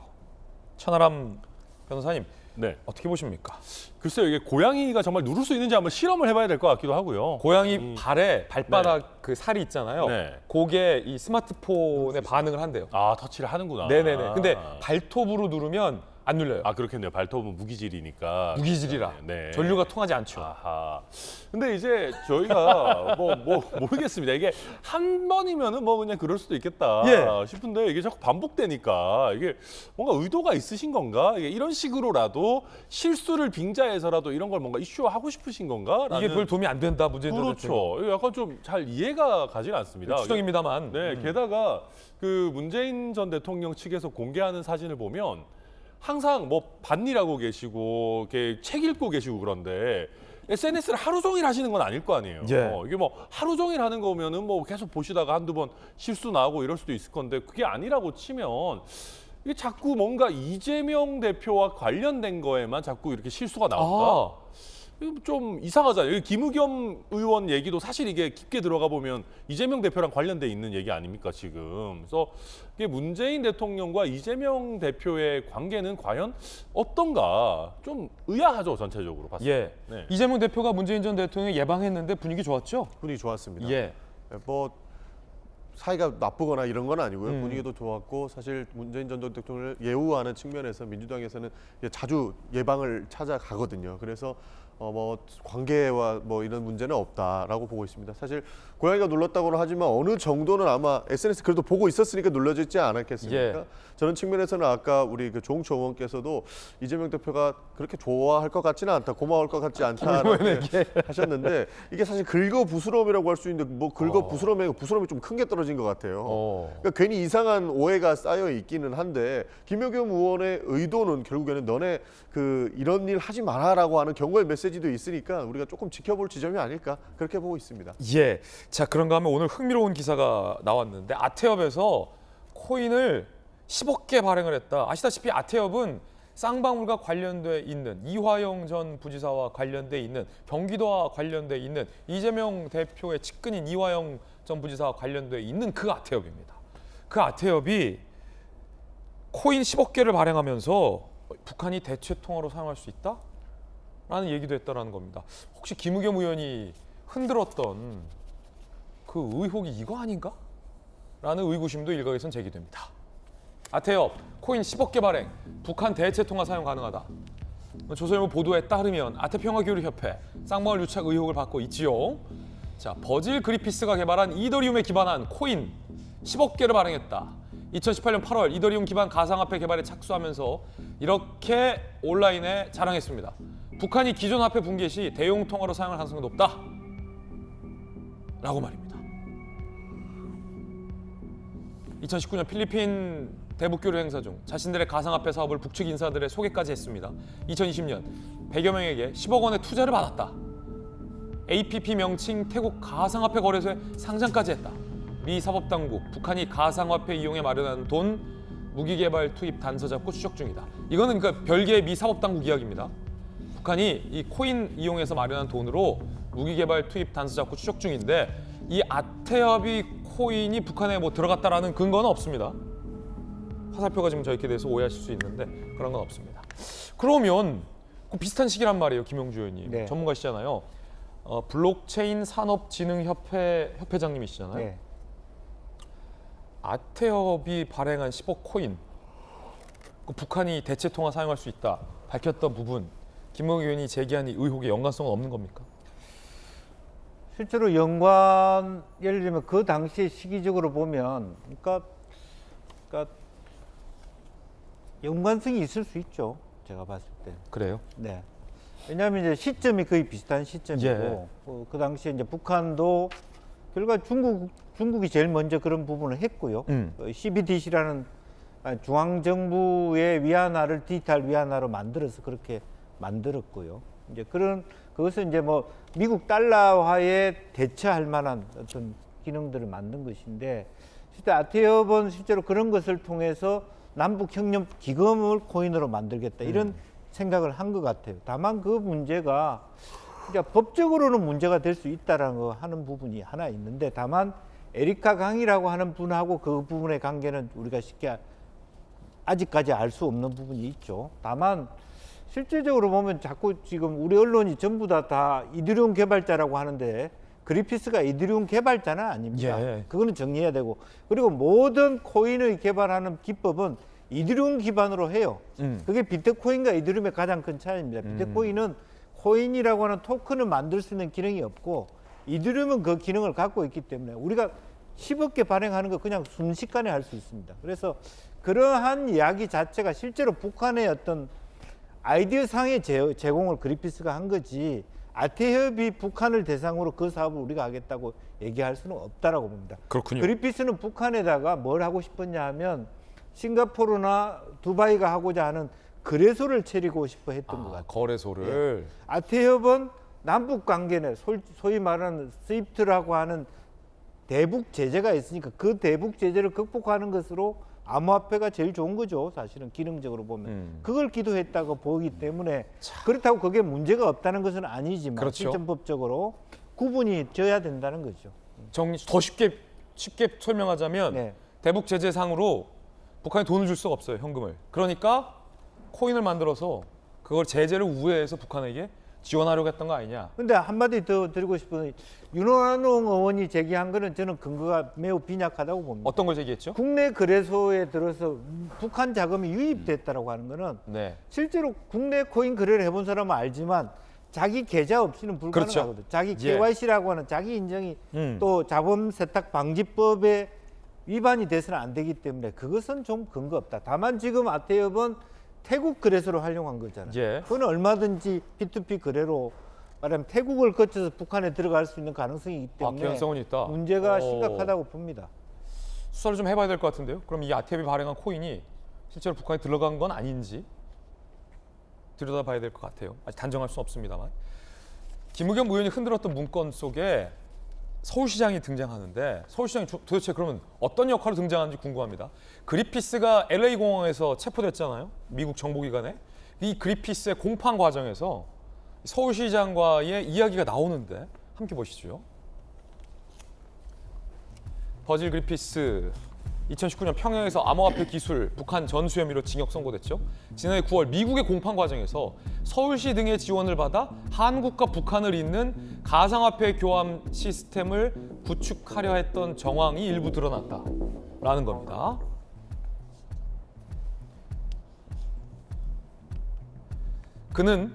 천하람 변호사님, 네. 어떻게 보십니까? 글쎄요, 이게 고양이가 정말 누를 수 있는지 한번 실험을 해봐야 될 것 같기도 하고요. 고양이 발에 발바닥 그 살이 있잖아요. 네. 그게 이 스마트폰에 반응을 한대요. 아, 터치를 하는구나. 네네네. 근데 발톱으로 누르면 안 눌려요. 그렇겠네요. 발톱은 무기질이니까. 무기질이라 네. 전류가 통하지 않죠. 아하. 근데 이제 저희가 뭐 모르겠습니다. 이게 한 번이면은 뭐 그냥 그럴 수도 있겠다 예. 싶은데 이게 자꾸 반복되니까 이게 뭔가 의도가 있으신 건가? 이게 이런 식으로라도 실수를 빙자해서라도 이런 걸 뭔가 이슈화하고 싶으신 건가? 이게 별 도움이 안 된다 문재인 전 대통령. 그렇죠. 약간 좀 잘 이해가 가지가 않습니다. 추정입니다만. 네, 게다가 그 문재인 전 대통령 측에서 공개하는 사진을 보면 항상 뭐 밭일하고 계시고 이렇게 책 읽고 계시고 그런데 SNS를 하루 종일 하시는 건 아닐 거 아니에요. 예. 이게 뭐 하루 종일 하는 거면은 뭐 계속 보시다가 한두 번 실수 나오고 이럴 수도 있을 건데 그게 아니라고 치면 이게 자꾸 뭔가 이재명 대표와 관련된 거에만 자꾸 이렇게 실수가 나온다. 이거 좀 이상하잖아요. 김의겸 의원 얘기도 사실 이게 깊게 들어가 보면 이재명 대표랑 관련돼 있는 얘기 아닙니까 지금. 그래서 이게 문재인 대통령과 이재명 대표의 관계는 과연 어떤가 좀 의아하죠 전체적으로 봤을 때. 예. 네. 이재명 대표가 문재인 전 대통령 예방했는데 분위기 좋았죠? 분위기 좋았습니다. 예. 뭐 사이가 나쁘거나 이런 건 아니고요. 분위기도 좋았고 사실 문재인 전 대통령을 예우하는 측면에서 민주당에서는 자주 예방을 찾아가거든요. 그래서 뭐 관계와 뭐 이런 문제는 없다라고 보고 있습니다. 사실 고양이가 눌렀다고는 하지만 어느 정도는 아마 SNS 그래도 보고 있었으니까 눌러지지 않았겠습니까? 예. 저는 측면에서는 아까 우리 그 조홍천 의원께서도 이재명 대표가 그렇게 좋아할 것 같지는 않다, 고마울 것 같지 않다라고 하셨는데 이게 사실 긁어부스럼이라고 할 수 있는데 뭐 긁어부스럼이 좀 큰 게 떨어진 것 같아요. 그러니까 괜히 이상한 오해가 쌓여 있기는 한데 김의겸 의원의 의도는 결국에는 너네 그 이런 일 하지 마라라고 하는 경고의 메시지도 있으니까 우리가 조금 지켜볼 지점이 아닐까 그렇게 보고 있습니다. 예. 자, 그런가 하면 오늘 흥미로운 기사가 나왔는데 아태협에서 코인을 10억 개 발행을 했다. 아시다시피 아태협은 쌍방울과 관련돼 있는 이화영 전 부지사와 관련돼 있는 경기도와 관련돼 있는 이재명 대표의 측근인 이화영 전 부지사와 관련돼 있는 그 아태협입니다. 그 아태협이 코인 10억 개를 발행하면서 북한이 대체 통화로 사용할 수 있다? 라는 얘기도 했다라는 겁니다. 혹시 김의겸 의원이 흔들었던 그 의혹이 이거 아닌가? 라는 의구심도 일각에선 제기됩니다. 아태협, 코인 10억 개 발행, 북한 대체 통화 사용 가능하다. 조선일보 보도에 따르면 아태평화교류협회 쌍방울 유착 의혹을 받고 있지요. 자, 버질 그리피스가 개발한 이더리움에 기반한 코인 10억 개를 발행했다. 2018년 8월 이더리움 기반 가상화폐 개발에 착수하면서 이렇게 온라인에 자랑했습니다. 북한이 기존 화폐 붕괴 시 대용 통화로 사용할 가능성이 높다. 라고 말입니다. 2019년 필리핀 대북교류 행사 중 자신들의 가상화폐 사업을 북측 인사들의 소개까지 했습니다. 2020년 100여 명에게 10억 원의 투자를 받았다. APP 명칭 태국 가상화폐 거래소에 상장까지 했다. 미 사법당국, 북한이 가상화폐 이용에 마련한 돈 무기개발 투입 단서 잡고 추적 중이다. 이거는 그러니까 별개의 미 사법당국 이야기입니다. 북한이 이 코인 이용해서 마련한 돈으로 무기개발 투입 단서 잡고 추적 중인데 이 아태협이 코인이 북한에 뭐 들어갔다라는 근거는 없습니다. 화살표가 지금 저렇게 돼서 오해하실 수 있는데 그런 건 없습니다. 그러면 그 비슷한 시기란 말이에요, 김용주 의원님. 네. 전문가시잖아요. 블록체인 산업진흥협회 협회장님이시잖아요. 네. 아태협이 발행한 10억 코인, 그 북한이 대체 통화 사용할 수 있다 밝혔던 부분, 김용주 의원이 제기한 이 의혹에 연관성은 없는 겁니까? 실제로 예를 들면 그 당시 시기적으로 보면, 그러니까 연관성이 있을 수 있죠. 제가 봤을 때. 그래요? 네. 왜냐하면 이제 시점이 거의 비슷한 시점이고, 예. 그 당시에 이제 북한도 결과 중국이 제일 먼저 그런 부분을 했고요. CBDC라는 중앙정부의 위안화를 디지털 위안화로 만들어서 그렇게 만들었고요. 이제 그것은 이제 뭐 미국 달러화에 대처할 만한 어떤 기능들을 만든 것인데, 실제 아태협은 실제로 그런 것을 통해서 남북 협력 기금을 코인으로 만들겠다 이런 생각을 한 것 같아요. 다만 그 문제가 그러니까 법적으로는 문제가 될 수 있다라는 거 하는 부분이 하나 있는데, 다만 에리카 강이라고 하는 분하고 그 부분의 관계는 우리가 쉽게 아직까지 알 수 없는 부분이 있죠. 다만 실질적으로 보면 자꾸 지금 우리 언론이 전부 다 이더리움 개발자라고 하는데 그리피스가 이더리움 개발자는 아닙니다. 예. 그거는 정리해야 되고, 그리고 모든 코인을 개발하는 기법은 이더리움 기반으로 해요. 그게 비트코인과 이더리움의 가장 큰 차이입니다. 비트코인은 코인이라고 하는 토큰을 만들 수 있는 기능이 없고, 이더리움은 그 기능을 갖고 있기 때문에 우리가 10억 개 발행하는 거 그냥 순식간에 할 수 있습니다. 그래서 그러한 이야기 자체가 실제로 북한의 어떤 아이디어 상의 제공을 그리피스가 한 거지, 아태협이 북한을 대상으로 그 사업을 우리가 하겠다고 얘기할 수는 없다라고 봅니다. 그렇군요. 그리피스는 북한에다가 뭘 하고 싶었냐 하면 싱가포르나 두바이가 하고자 하는 거래소를 차리고 싶어 했던 것 같아요. 거래소를. 아태협은 남북 관계는 소위 말하는 스위프트라고 하는 대북 제재가 있으니까 그 대북 제재를 극복하는 것으로 암호화폐가 제일 좋은 거죠. 사실은 기능적으로 보면 그걸 기도했다고 보기 때문에, 그렇다고 그게 문제가 없다는 것은 아니지만 그렇죠. 실전법적으로 구분이 져야 된다는 거죠. 더 쉽게 설명하자면 네. 대북 제재상으로 북한이 돈을 줄 수가 없어요, 현금을. 그러니까 코인을 만들어서 그걸 제재를 우회해서 북한에게 지원하려고 했던 거 아니냐. 근데 한마디 더 드리고 싶은, 윤호환 의원이 제기한 거는 저는 근거가 매우 빈약하다고 봅니다. 어떤 걸 제기했죠? 국내 거래소에 들어서 북한 자금이 유입됐다라고 하는 거는 네. 실제로 국내 코인 거래를 해본 사람은 알지만 자기 계좌 없이는 불가능하거든요. 그렇죠. 자기 예. KYC라고 하는 자기 인정이 또 자본 세탁 방지법에 위반이 돼서는 안 되기 때문에 그것은 좀 근거 없다. 다만 지금 아태협은 태국 거래소로 활용한 거잖아요. 예. 그건 얼마든지 P2P 거래로 말하면 태국을 거쳐서 북한에 들어갈 수 있는 가능성이 있기 때문에 개연성은 있다. 문제가 심각하다고 봅니다. 수사를 좀 해봐야 될 것 같은데요. 그럼 이 아태협이 발행한 코인이 실제로 북한에 들어간 건 아닌지 들여다봐야 될 것 같아요. 아직 단정할 수는 없습니다만. 김의겸 의원이 흔들었던 문건 속에 서울시장이 등장하는데, 서울시장이 도대체 그러면 어떤 역할로 등장하는지 궁금합니다. 그리피스가 LA 공항에서 체포됐잖아요, 미국 정보기관에. 이 그리피스의 공판 과정에서 서울시장과의 이야기가 나오는데 함께 보시죠. 버질 그리피스 2019년 평양에서 암호화폐 기술 북한 전수 혐의로 징역 선고됐죠. 지난해 9월 미국의 공판 과정에서 서울시 등의 지원을 받아 한국과 북한을 잇는 가상화폐 교환 시스템을 구축하려 했던 정황이 일부 드러났다라는 겁니다. 그는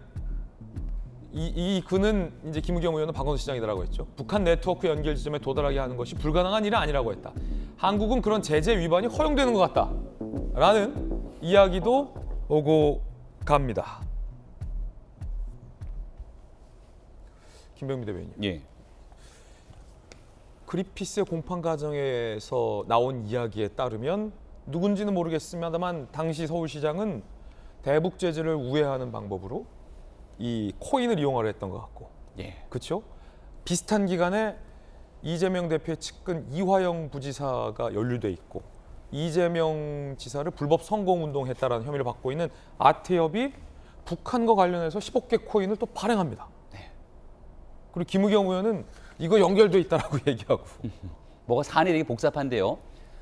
이제 김의겸 의원은 박원순 시장이라고 했죠. 북한 네트워크 연결 지점에 도달하게 하는 것이 불가능한 일은 아니라고 했다. 한국은 그런 제재 위반이 허용되는 것 같다라는 이야기도 오고 갑니다. 김병미 대변인. 예. 그리피스의 공판 과정에서 나온 이야기에 따르면 누군지는 모르겠습니다만 당시 서울시장은 대북 제재를 우회하는 방법으로 이 코인을 이용하려 했던 것 같고, 예. 그렇죠? 비슷한 기간에 이재명 대표의 측근 이화영 부지사가 연루돼 있고 이재명 지사를 불법 성공운동했다라는 혐의를 받고 있는 아태협이 북한과 관련해서 15개 코인을 또 발행합니다. 네. 그리고 김의겸 의원은 이거 연결돼 있다라고 얘기하고. 뭐가 사안이 되게 복잡한데요.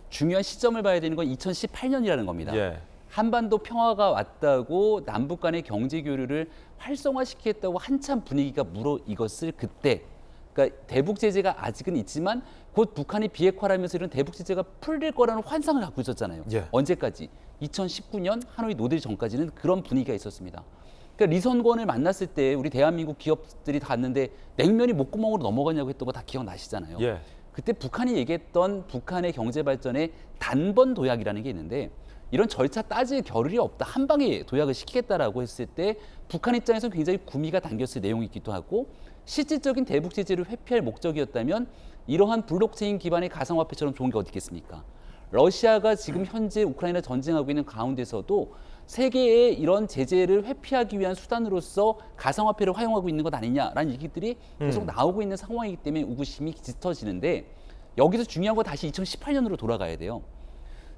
중요한 시점을 봐야 되는 건 2018년이라는 겁니다. 예. 한반도 평화가 왔다고 남북 간의 경제 교류를 활성화시키겠다고 한참 분위기가 무르익었을 그때, 그러니까 대북 제재가 아직은 있지만 곧 북한이 비핵화라면서 이런 대북 제재가 풀릴 거라는 환상을 갖고 있었잖아요. 예. 언제까지? 2019년 하노이 노딜 전까지는 그런 분위기가 있었습니다. 그러니까 리선권을 만났을 때 우리 대한민국 기업들이 다 갔는데 냉면이 목구멍으로 넘어가냐고 했던 거 다 기억나시잖아요. 예. 그때 북한이 얘기했던 북한의 경제 발전의 단번 도약이라는 게 있는데, 이런 절차 따질 겨를이 없다, 한 방에 도약을 시키겠다라고 했을 때 북한 입장에서는 굉장히 구미가 당겼을 내용이기도 하고, 실질적인 대북 제재를 회피할 목적이었다면 이러한 블록체인 기반의 가상화폐처럼 좋은 게 어디 있겠습니까? 러시아가 지금 현재 우크라이나 전쟁하고 있는 가운데서도 세계의 이런 제재를 회피하기 위한 수단으로서 가상화폐를 활용하고 있는 것 아니냐라는 얘기들이 계속 나오고 있는 상황이기 때문에 우구심이 짙어지는데, 여기서 중요한 건 다시 2018년으로 돌아가야 돼요.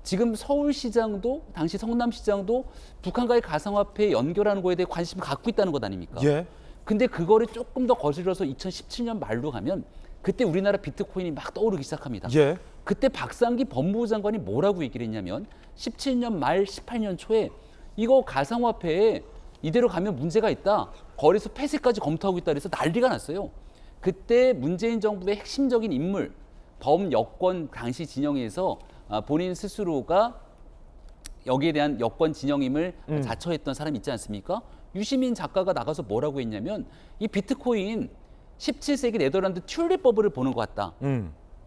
지금 서울시장도 당시 성남시장도 북한과의 가상화폐 연결하는 거에 대해 관심을 갖고 있다는 것 아닙니까? 예. 근데 그거를 조금 더 거슬러서 2017년 말로 가면 그때 우리나라 비트코인이 막 떠오르기 시작합니다. 예. 그때 박상기 법무부 장관이 뭐라고 얘기를 했냐면 17년 말 18년 초에 이거 가상화폐에 이대로 가면 문제가 있다, 거래소 폐쇄까지 검토하고 있다 그래서 난리가 났어요. 그때 문재인 정부의 핵심적인 인물, 범여권 당시 진영에서 본인 스스로가 여기에 대한 여권 진영임을 자처했던 사람이 있지 않습니까? 유시민 작가가 나가서 뭐라고 했냐면 이 비트코인 17세기 네덜란드 튤립 버블을 보는 것 같다.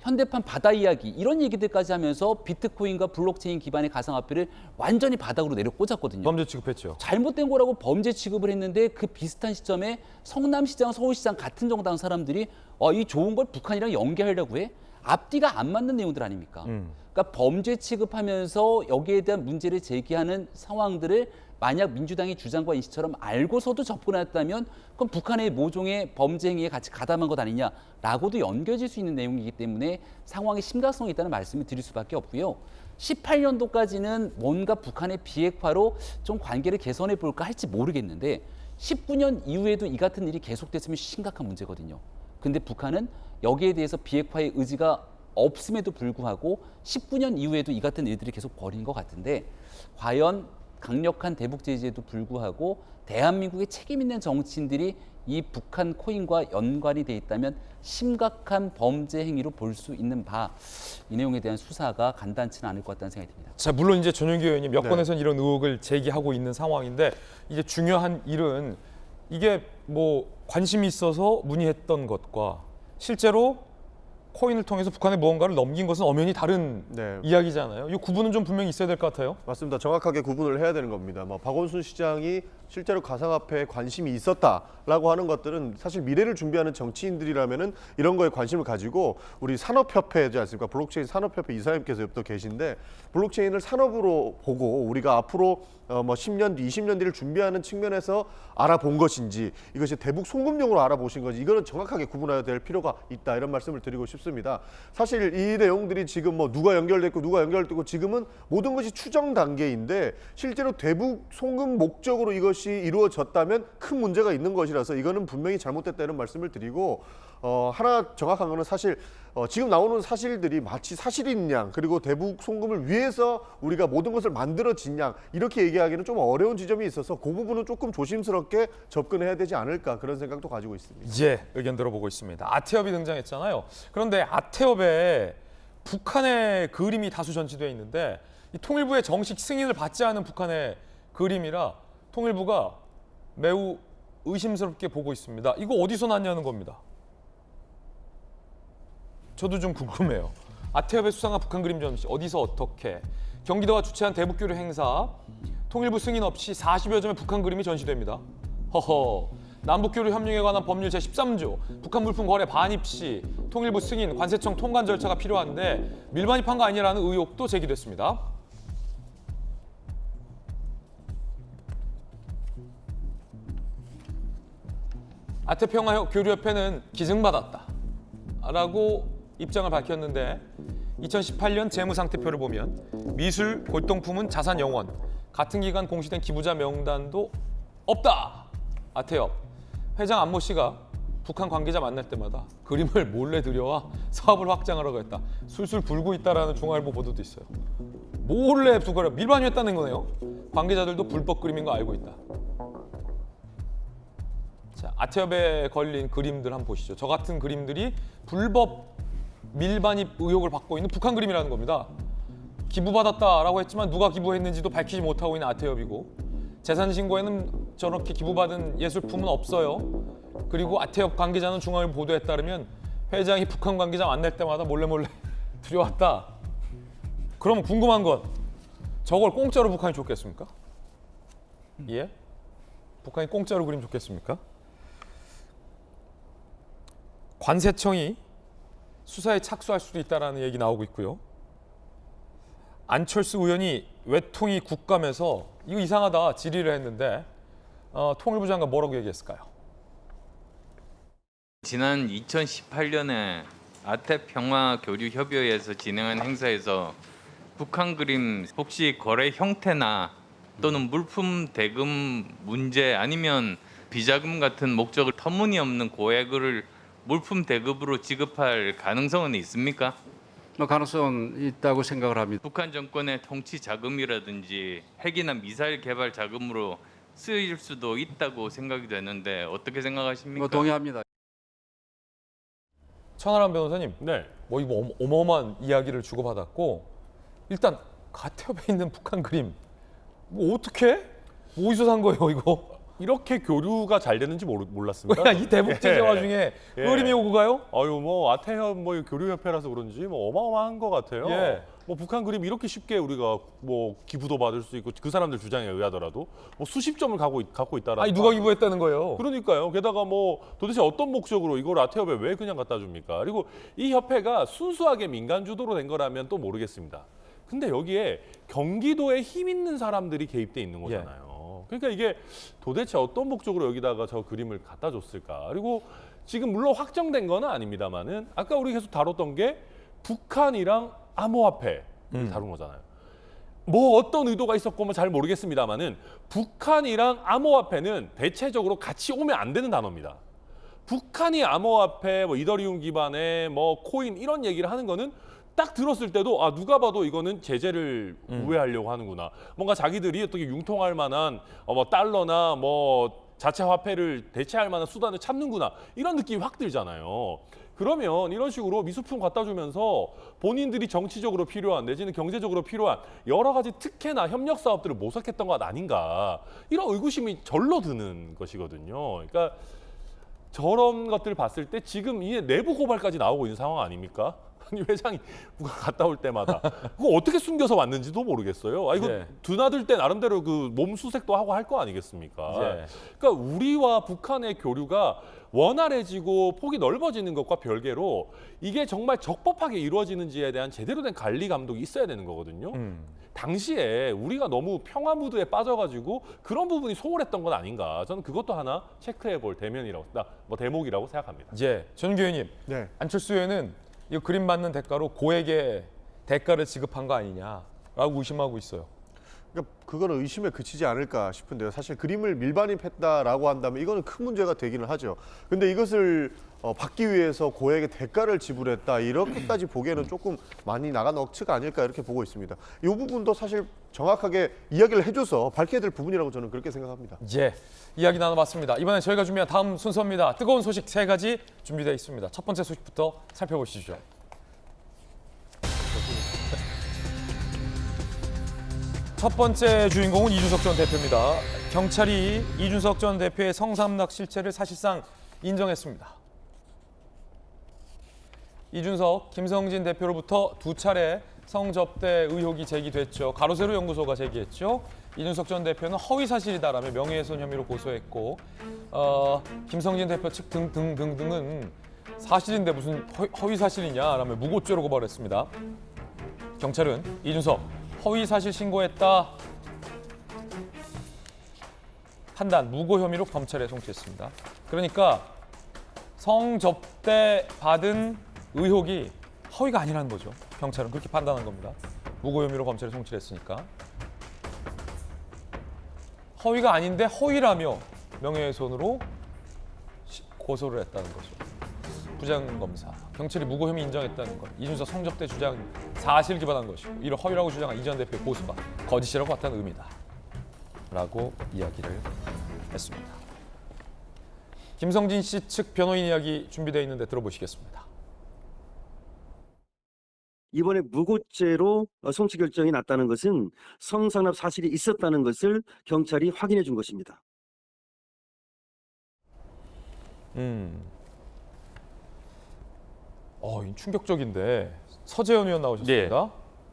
현대판 바다 이야기 이런 얘기들까지 하면서 비트코인과 블록체인 기반의 가상화폐를 완전히 바닥으로 내려 꽂았거든요. 범죄 취급했죠. 잘못된 거라고 범죄 취급을 했는데 그 비슷한 시점에 성남시장, 서울시장 같은 정당 사람들이 이 좋은 걸 북한이랑 연계하려고 해? 앞뒤가 안 맞는 내용들 아닙니까? 그러니까 범죄 취급하면서 여기에 대한 문제를 제기하는 상황들을 만약 민주당의 주장과 인식처럼 알고서도 접근했다면 그럼 북한의 모종의 범죄 행위에 같이 가담한 것 아니냐라고도 연결질 수 있는 내용이기 때문에 상황의 심각성이 있다는 말씀을 드릴 수밖에 없고요. 18년도까지는 뭔가 북한의 비핵화로 좀 관계를 개선해 볼까 할지 모르겠는데 19년 이후에도 이 같은 일이 계속됐으면 심각한 문제거든요. 근데 북한은 여기에 대해서 비핵화의 의지가 없음에도 불구하고 19년 이후에도 이 같은 일들이 계속 벌인 것 같은데, 과연 강력한 대북 제재에도 불구하고 대한민국의 책임 있는 정치인들이 이 북한 코인과 연관이 돼 있다면 심각한 범죄 행위로 볼 수 있는 바, 이 내용에 대한 수사가 간단치는 않을 것 같다는 생각이 듭니다. 자, 물론 이제 전용기 의원님 몇 네. 건에서는 이런 의혹을 제기하고 있는 상황인데, 이제 중요한 일은 이게 뭐 관심이 있어서 문의했던 것과 실제로 코인을 통해서 북한에 무언가를 넘긴 것은 엄연히 다른 네. 이야기잖아요. 이 구분은 좀 분명히 있어야 될 것 같아요. 맞습니다. 정확하게 구분을 해야 되는 겁니다. 박원순 시장이 실제로 가상화폐에 관심이 있었다라고 하는 것들은 사실 미래를 준비하는 정치인들이라면은 이런 거에 관심을 가지고, 우리 산업협회지 않습니까? 블록체인 산업협회 이사님께서 옆에 계신데, 블록체인을 산업으로 보고 우리가 앞으로 10년 뒤, 20년 뒤를 준비하는 측면에서 알아본 것인지, 이것이 대북 송금용으로 알아보신 건지, 이거는 정확하게 구분해야 될 필요가 있다, 이런 말씀을 드리고 싶습니다. 사실 이 내용들이 지금 누가 연결됐고 누가 연결됐고 지금은 모든 것이 추정 단계인데, 실제로 대북 송금 목적으로 이것이 이루어졌다면 큰 문제가 있는 것이라서 이거는 분명히 잘못됐다, 이런 말씀을 드리고, 하나 정확한 거는 사실 지금 나오는 사실들이 마치 사실인 양, 그리고 대북 송금을 위해서 우리가 모든 것을 만들어진 양, 이렇게 얘기하기는 좀 어려운 지점이 있어서 그 부분은 조금 조심스럽게 접근해야 되지 않을까, 그런 생각도 가지고 있습니다. 예, 의견 들어보고 있습니다. 아태협이 등장했잖아요. 그런데 아태협에 북한의 그림이 다수 전시되어 있는데, 이 통일부의 정식 승인을 받지 않은 북한의 그림이라 통일부가 매우 의심스럽게 보고 있습니다. 이거 어디서 났냐는 겁니다. 저도 좀 궁금해요. 아태협의 수상한 북한 그림 전시 어디서 어떻게 경기도가 주최한 대북교류 행사 통일부 승인 없이 40여 점의 북한 그림이 전시됩니다. 허허. 남북교류 협력에 관한 법률 제13조 북한 물품 거래 반입 시 통일부 승인, 관세청 통관 절차가 필요한데 밀반입한 거 아니라는 의혹도 제기됐습니다. 아태평화교류협회는 기증받았다 라고 입장을 밝혔는데 2018년 재무상태표를 보면 미술, 골동품은 자산 영원, 같은 기간 공시된 기부자 명단도 없다. 아태협 회장 안모 씨가 북한 관계자 만날 때마다 그림을 몰래 들여와 사업을 확장하려고 했다. 술술 불고 있다라는 중앙일보 보도도 있어요. 몰래 두거를 밀반입했다는 거네요. 관계자들도 불법 그림인 거 알고 있다. 자, 아태협에 걸린 그림들 한번 보시죠. 저 같은 그림들이 불법 밀반입 의혹을 받고 있는 북한 그림이라는 겁니다. 기부받았다라고 했지만 누가 기부했는지도 밝히지 못하고 있는 아태협이고 재산 신고에는 저렇게 기부받은 예술품은 없어요. 그리고 아태협 관계자는 중앙일보 보도에 따르면 회장이 북한 관계자 만날 때마다 몰래 들여왔다. 그럼 궁금한 건 저걸 공짜로 북한이 줬겠습니까? 예? 북한이 공짜로 그림 줬겠습니까? 관세청이 수사에 착수할 수도 있다는 얘기 나오고 있고요. 안철수 의원이 외통위 국감에서 이거 이상하다 질의를 했는데 통일부 장관 뭐라고 얘기했을까요? 지난 2018년에 아태평화교류협의회에서 진행한 행사에서 북한 그림 혹시 거래 형태나 또는 물품 대금 문제 아니면 비자금 같은 목적을 터무니없는 고액을 물품 대급으로 지급할 가능성은 있습니까? 가능성은 있다고 생각을 합니다. 북한 정권의 통치 자금이라든지 핵이나 미사일 개발 자금으로 쓰일 수도 있다고 생각이 되는데 어떻게 생각하십니까? 동의합니다. 천하람 변호사님, 네. 뭐 이거 어마어마한 이야기를 주고받았고 일단 가태협에 있는 북한 그림 뭐 어떻게? 뭐 어디서 산 거예요 이거? 이렇게 교류가 잘 되는지 몰랐습니다. 뭐야 이 대북 제재 와중에 예. 그림이 오고 가요? 아유 뭐 아태협 뭐 교류협회라서 그런지 뭐 어마어마한 것 같아요. 예. 뭐 북한 그림 이렇게 쉽게 우리가 뭐 기부도 받을 수 있고 그 사람들 주장에 의하더라도 뭐 수십 점을 갖고 있다라. 아니 누가 기부했다는 거예요? 그러니까요. 게다가 뭐 도대체 어떤 목적으로 이걸 아태협에 왜 그냥 갖다 줍니까? 그리고 이 협회가 순수하게 민간 주도로 된 거라면 또 모르겠습니다. 근데 여기에 경기도에 힘 있는 사람들이 개입돼 있는 거잖아요. 그러니까 이게 도대체 어떤 목적으로 여기다가 저 그림을 갖다 줬을까? 그리고 지금 물론 확정된 건 아닙니다만은 아까 우리 계속 다뤘던 게 북한이랑 암호화폐 다룬 거잖아요. 뭐 어떤 의도가 있었고 잘 모르겠습니다만은 북한이랑 암호화폐는 대체적으로 같이 오면 안 되는 단어입니다. 북한이 암호화폐, 뭐 이더리움 기반의 뭐 코인 이런 얘기를 하는 거는 딱 들었을 때도 아 누가 봐도 이거는 제재를 우회하려고 하는구나. 뭔가 자기들이 어떻게 융통할 만한 뭐 달러나 뭐 자체 화폐를 대체할 만한 수단을 찾는구나. 이런 느낌이 확 들잖아요. 그러면 이런 식으로 미술품 갖다 주면서 본인들이 정치적으로 필요한 내지는 경제적으로 필요한 여러 가지 특혜나 협력 사업들을 모색했던 것 아닌가. 이런 의구심이 절로 드는 것이거든요. 그러니까 저런 것들을 봤을 때 지금 이게 내부 고발까지 나오고 있는 상황 아닙니까? 아니 회장이 누가 갔다 올 때마다 그거 어떻게 숨겨서 왔는지도 모르겠어요. 아 이거 예. 드나들 때 나름대로 그 몸 수색도 하고 할 거 아니겠습니까? 예. 그러니까 우리와 북한의 교류가 원활해지고 폭이 넓어지는 것과 별개로 이게 정말 적법하게 이루어지는지에 대한 제대로 된 관리 감독이 있어야 되는 거거든요. 당시에 우리가 너무 평화 무드에 빠져가지고 그런 부분이 소홀했던 건 아닌가. 저는 그것도 하나 체크해볼 대목이라고 생각합니다. 예, 전규 의원님, 네. 안철수 의원은 이 그림 받는 대가로 고액의 대가를 지급한 거 아니냐라고 의심하고 있어요. 그러니까 그거는 의심에 그치지 않을까 싶은데요. 사실 그림을 밀반입했다라고 한다면 이거는 큰 문제가 되기는 하죠. 근데 이것을 받기 위해서 고액의 대가를 지불했다 이렇게까지 보기에는 조금 많이 나간 억측가 아닐까 이렇게 보고 있습니다. 이 부분도 사실 정확하게 이야기를 해줘서 밝혀야 될 부분이라고 저는 그렇게 생각합니다. 예, 이야기 나눠봤습니다. 이번엔 저희가 준비한 다음 순서입니다. 뜨거운 소식 3가지 준비되어 있습니다. 첫 번째 소식부터 살펴보시죠. 첫 번째 주인공은 이준석 전 대표입니다. 경찰이 이준석 전 대표의 성삼락 실체를 사실상 인정했습니다. 이준석, 김성진 대표로부터 2차례 성접대 의혹이 제기됐죠. 가로세로 연구소가 제기했죠. 이준석 전 대표는 허위 사실이다라며 명예훼손 혐의로 고소했고 김성진 대표 측 등등등등은 사실인데 무슨 허위 사실이냐라며 무고죄로 고발했습니다. 경찰은 이준석 허위 사실 신고했다 판단 무고 혐의로 검찰에 송치했습니다. 그러니까 성접대 받은 의혹이 허위가 아니라는 거죠. 경찰은 그렇게 판단한 겁니다. 무고 혐의로 검찰에 송치했으니까. 허위가 아닌데 허위라며 명예훼손으로 고소를 했다는 거죠. 부장검사. 경찰이 무고 혐의 인정했다는 것. 이준석 성접대 주장 사실 기반한 것이고 이를 허위라고 주장한 이 전 대표의 고소가 거짓이라고 봤다는 의미다. 라고 이야기를 했습니다. 김성진 씨 측 변호인 이야기 준비되어 있는데 들어보시겠습니다. 이번에 무고죄로 송치 결정이 났다는 것은 성상납 사실이 있었다는 것을 경찰이 확인해 준 것입니다. 충격적인데 서재현 의원 나오셨습니다.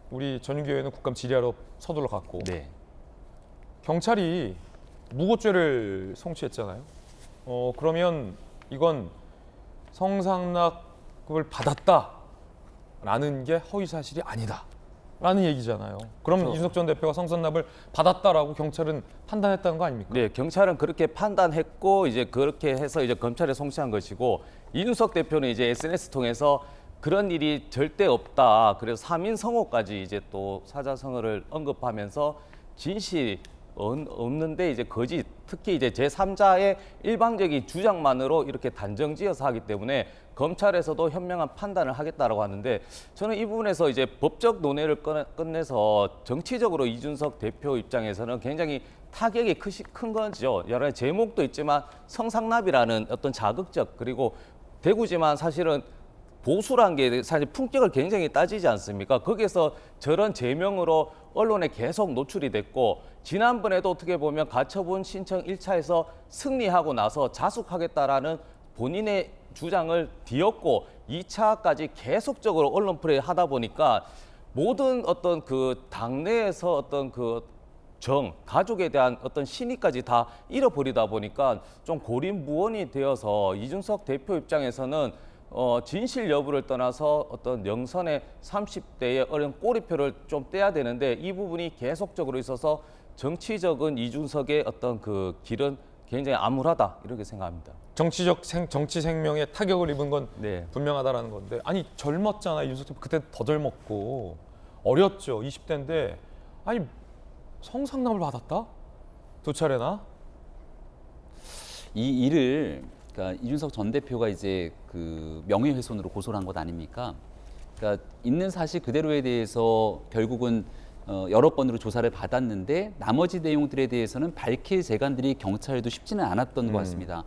우리 전윤기회는 국감 질의하러 서둘러 갔고 경찰이 무고죄를 송치했잖아요. 그러면 이건 성상납을 받았다라는 게 허위 사실이 아니다라는 얘기잖아요. 그럼 이준석 전 대표가 성상납을 받았다라고 경찰은 판단했다는 거 아닙니까? 네, 경찰은 그렇게 판단했고 이제 그렇게 해서 이제 검찰에 송치한 것이고 이준석 대표는 이제 SNS 통해서 그런 일이 절대 없다. 그래서 3인 성호까지 이제 또 사자성어를 언급하면서 진실 없는데 이제 거짓, 특히 이제 제3자의 일방적인 주장만으로 이렇게 단정지어서 하기 때문에 검찰에서도 현명한 판단을 하겠다라고 하는데 저는 이 부분에서 이제 법적 논의를 끝내서 정치적으로 이준석 대표 입장에서는 굉장히 타격이 큰 거죠. 여러 가지 제목도 있지만 성상납이라는 어떤 자극적 그리고 대구지만 사실은 보수란 게 사실 품격을 굉장히 따지지 않습니까? 거기에서 저런 제명으로 언론에 계속 노출이 됐고 지난번에도 어떻게 보면 가처분 신청 1차에서 승리하고 나서 자숙하겠다라는 본인의 주장을 뒤엎고 2차까지 계속적으로 언론 플레이 하다 보니까 모든 어떤 그 당내에서 어떤 그 가족에 대한 어떤 신의까지 다 잃어버리다 보니까 좀 고립무원이 되어서 이준석 대표 입장에서는 진실 여부를 떠나서 어떤 영선의 30대의 어린 꼬리표를 좀 떼야 되는데 이 부분이 계속적으로 있어서 정치적인 이준석의 어떤 그 길은 굉장히 암울하다 이렇게 생각합니다. 정치 생명에 타격을 입은 건 분명하다라는 건데 아니 젊었잖아 이준석 대표 그때 더 젊었고 어렸죠 20대인데 아니 성상납을 받았다 2차례나 이 일을 그러니까 이준석 전 대표가 이제 그 명예훼손으로 고소를 한 것 아닙니까? 그러니까 있는 사실 그대로에 대해서 결국은 여러 건으로 조사를 받았는데 나머지 내용들에 대해서는 밝힐 재간들이 경찰도 쉽지는 않았던 것 같습니다.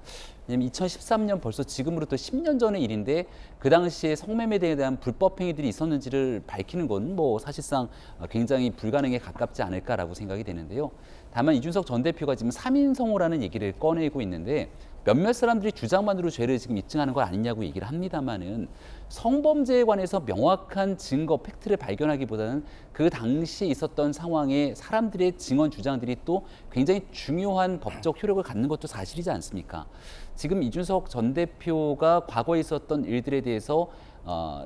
왜냐하면 2013년 벌써 지금으로부터 10년 전의 일인데 그 당시에 성매매에 대한 불법 행위들이 있었는지를 밝히는 건 뭐 사실상 굉장히 불가능에 가깝지 않을까라고 생각이 되는데요. 다만 이준석 전 대표가 지금 3인 성호라는 얘기를 꺼내고 있는데 몇몇 사람들이 주장만으로 죄를 지금 입증하는 거 아니냐고 얘기를 합니다만은 성범죄에 관해서 명확한 증거, 팩트를 발견하기보다는 그 당시에 있었던 상황에 사람들의 증언 주장들이 또 굉장히 중요한 법적 효력을 갖는 것도 사실이지 않습니까? 지금 이준석 전 대표가 과거에 있었던 일들에 대해서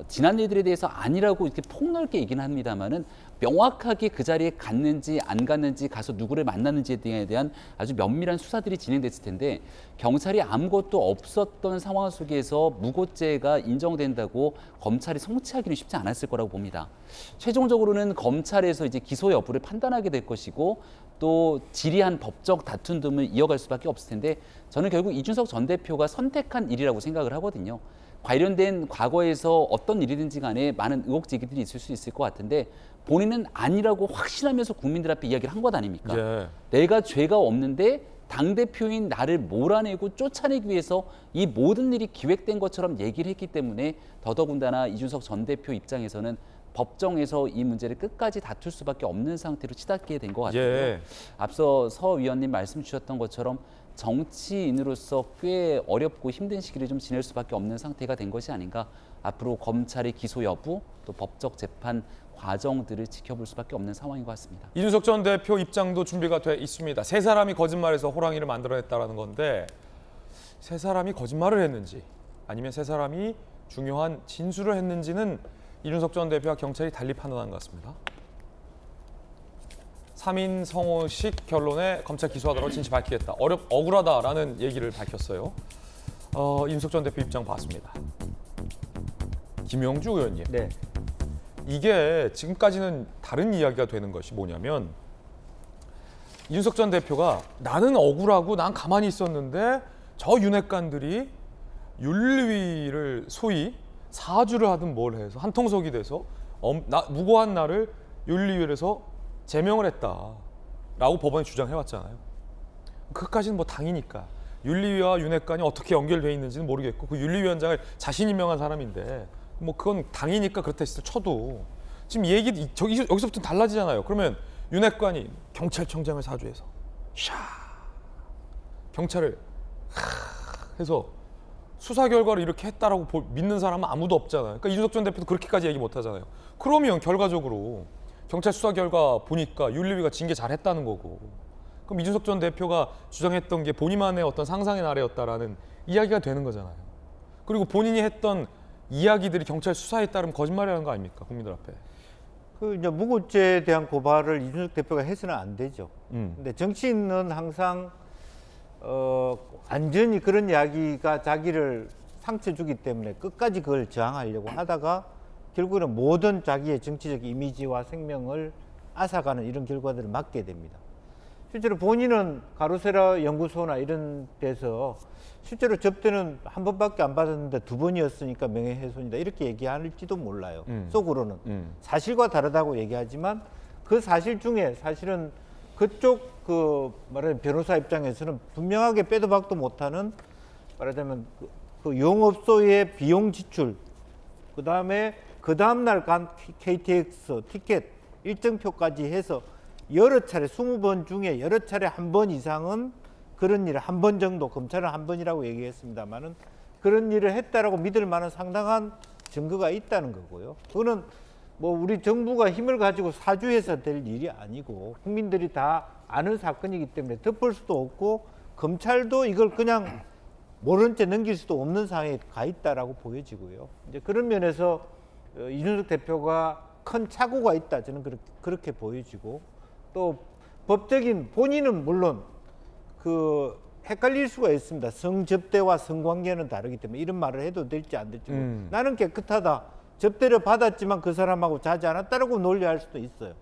지난 일들에 대해서 아니라고 이렇게 폭넓게 얘기는 합니다만은 명확하게 그 자리에 갔는지 안 갔는지 가서 누구를 만났는지에 대한 아주 면밀한 수사들이 진행됐을 텐데 경찰이 아무것도 없었던 상황 속에서 무고죄가 인정된다고 검찰이 송치하기는 쉽지 않았을 거라고 봅니다. 최종적으로는 검찰에서 이제 기소 여부를 판단하게 될 것이고 또 지리한 법적 다툼 등을 이어갈 수밖에 없을 텐데 저는 결국 이준석 전 대표가 선택한 일이라고 생각을 하거든요. 관련된 과거에서 어떤 일이든지 간에 많은 의혹 제기들이 있을 수 있을 것 같은데 본인은 아니라고 확신하면서 국민들 앞에 이야기를 한 것 아닙니까? 내가 죄가 없는데 당대표인 나를 몰아내고 쫓아내기 위해서 이 모든 일이 기획된 것처럼 얘기를 했기 때문에 더더군다나 이준석 전 대표 입장에서는 법정에서 이 문제를 끝까지 다툴 수밖에 없는 상태로 치닫게 된 것 같아요. 예. 앞서 서 위원님 말씀 주셨던 것처럼 정치인으로서 꽤 어렵고 힘든 시기를 좀 지낼 수밖에 없는 상태가 된 것이 아닌가. 앞으로 검찰의 기소 여부 또 법적 재판 과정들을 지켜볼 수밖에 없는 상황인 것 같습니다. 이준석 전 대표 입장도 준비가 돼 있습니다. 세 사람이 거짓말해서 호랑이를 만들어냈다라는 건데 세 사람이 거짓말을 했는지 아니면 세 사람이 중요한 진술을 했는지는 이준석 전 대표와 경찰이 달리 판단한 것 같습니다. 3인 성호식 결론에 검찰 기소하더라도 진실 밝히겠다. 억울하다라는 얘기를 밝혔어요. 이준석 전 대표 입장 봤습니다. 김영주 의원님. 네. 이게 지금까지는 다른 이야기가 되는 것이 뭐냐면 이준석 전 대표가 나는 억울하고 난 가만히 있었는데 저 윤핵관들이 윤리위를 소위 사주를 하든 뭘 해서 한통속이 돼서 무고한 나를 윤리위에서 제명을 했다라고 법원에 주장해왔잖아요. 그것까지는 뭐 당이니까 윤리위와 윤핵관이 어떻게 연결되어 있는지는 모르겠고 그 윤리위원장을 자신이 임명한 사람인데 뭐 그건 당이니까 그렇다 했을 쳐도 지금 얘기 여기서부터 달라지잖아요. 그러면 윤핵관이 경찰청장을 사주해서 샤 경찰을 해서 수사 결과를 이렇게 했다라고 믿는 사람은 아무도 없잖아요. 그러니까 이준석 전 대표도 그렇게까지 얘기 못 하잖아요. 그러면 결과적으로 경찰 수사 결과 보니까 윤리위가 징계 잘했다는 거고 그럼 이준석 전 대표가 주장했던 게 본인만의 어떤 상상의 나래였다라는 이야기가 되는 거잖아요. 그리고 본인이 했던 이야기들이 경찰 수사에 따르면 거짓말이라는 거 아닙니까? 국민들 앞에. 그 이제 무고죄에 대한 고발을 이준석 대표가 해서는 안 되죠. 근데 정치인은 항상 완전히 그런 이야기가 자기를 상처 주기 때문에 끝까지 그걸 저항하려고 하다가 결국에는 모든 자기의 정치적 이미지와 생명을 앗아가는 이런 결과들을 맞게 됩니다. 실제로 본인은 가로세라 연구소나 이런 데서 실제로 접대는 한 번밖에 안 받았는데 2번이었으니까 명예훼손이다 이렇게 얘기할지도 몰라요. 속으로는 사실과 다르다고 얘기하지만 그 사실 중에 사실은 그쪽 말하자면 변호사 입장에서는 분명하게 빼도 박도 못하는 말하자면 그 용업소의 비용 지출, 그 다음 날 간 KTX 티켓 일정표까지 해서 여러 차례 20번 중에 여러 차례 한 번 이상은 그런 일을 한 번 정도 검찰은 한 번이라고 얘기했습니다만은 그런 일을 했다라고 믿을 만한 상당한 증거가 있다는 거고요. 그거는 뭐 우리 정부가 힘을 가지고 사주해서 될 일이 아니고 국민들이 다 아는 사건이기 때문에 덮을 수도 없고 검찰도 이걸 그냥 모른 채 넘길 수도 없는 상황에 가 있다라고 보여지고요. 이제 그런 면에서 이준석 대표가 큰 착오가 있다 저는 그렇게 보여지고 또 법적인 본인은 물론 그 헷갈릴 수가 있습니다. 성접대와 성관계는 다르기 때문에 이런 말을 해도 될지 안 될지 나는 깨끗하다. 접대를 받았지만 그 사람하고 자지 않았다라고 논리할 수도 있어요.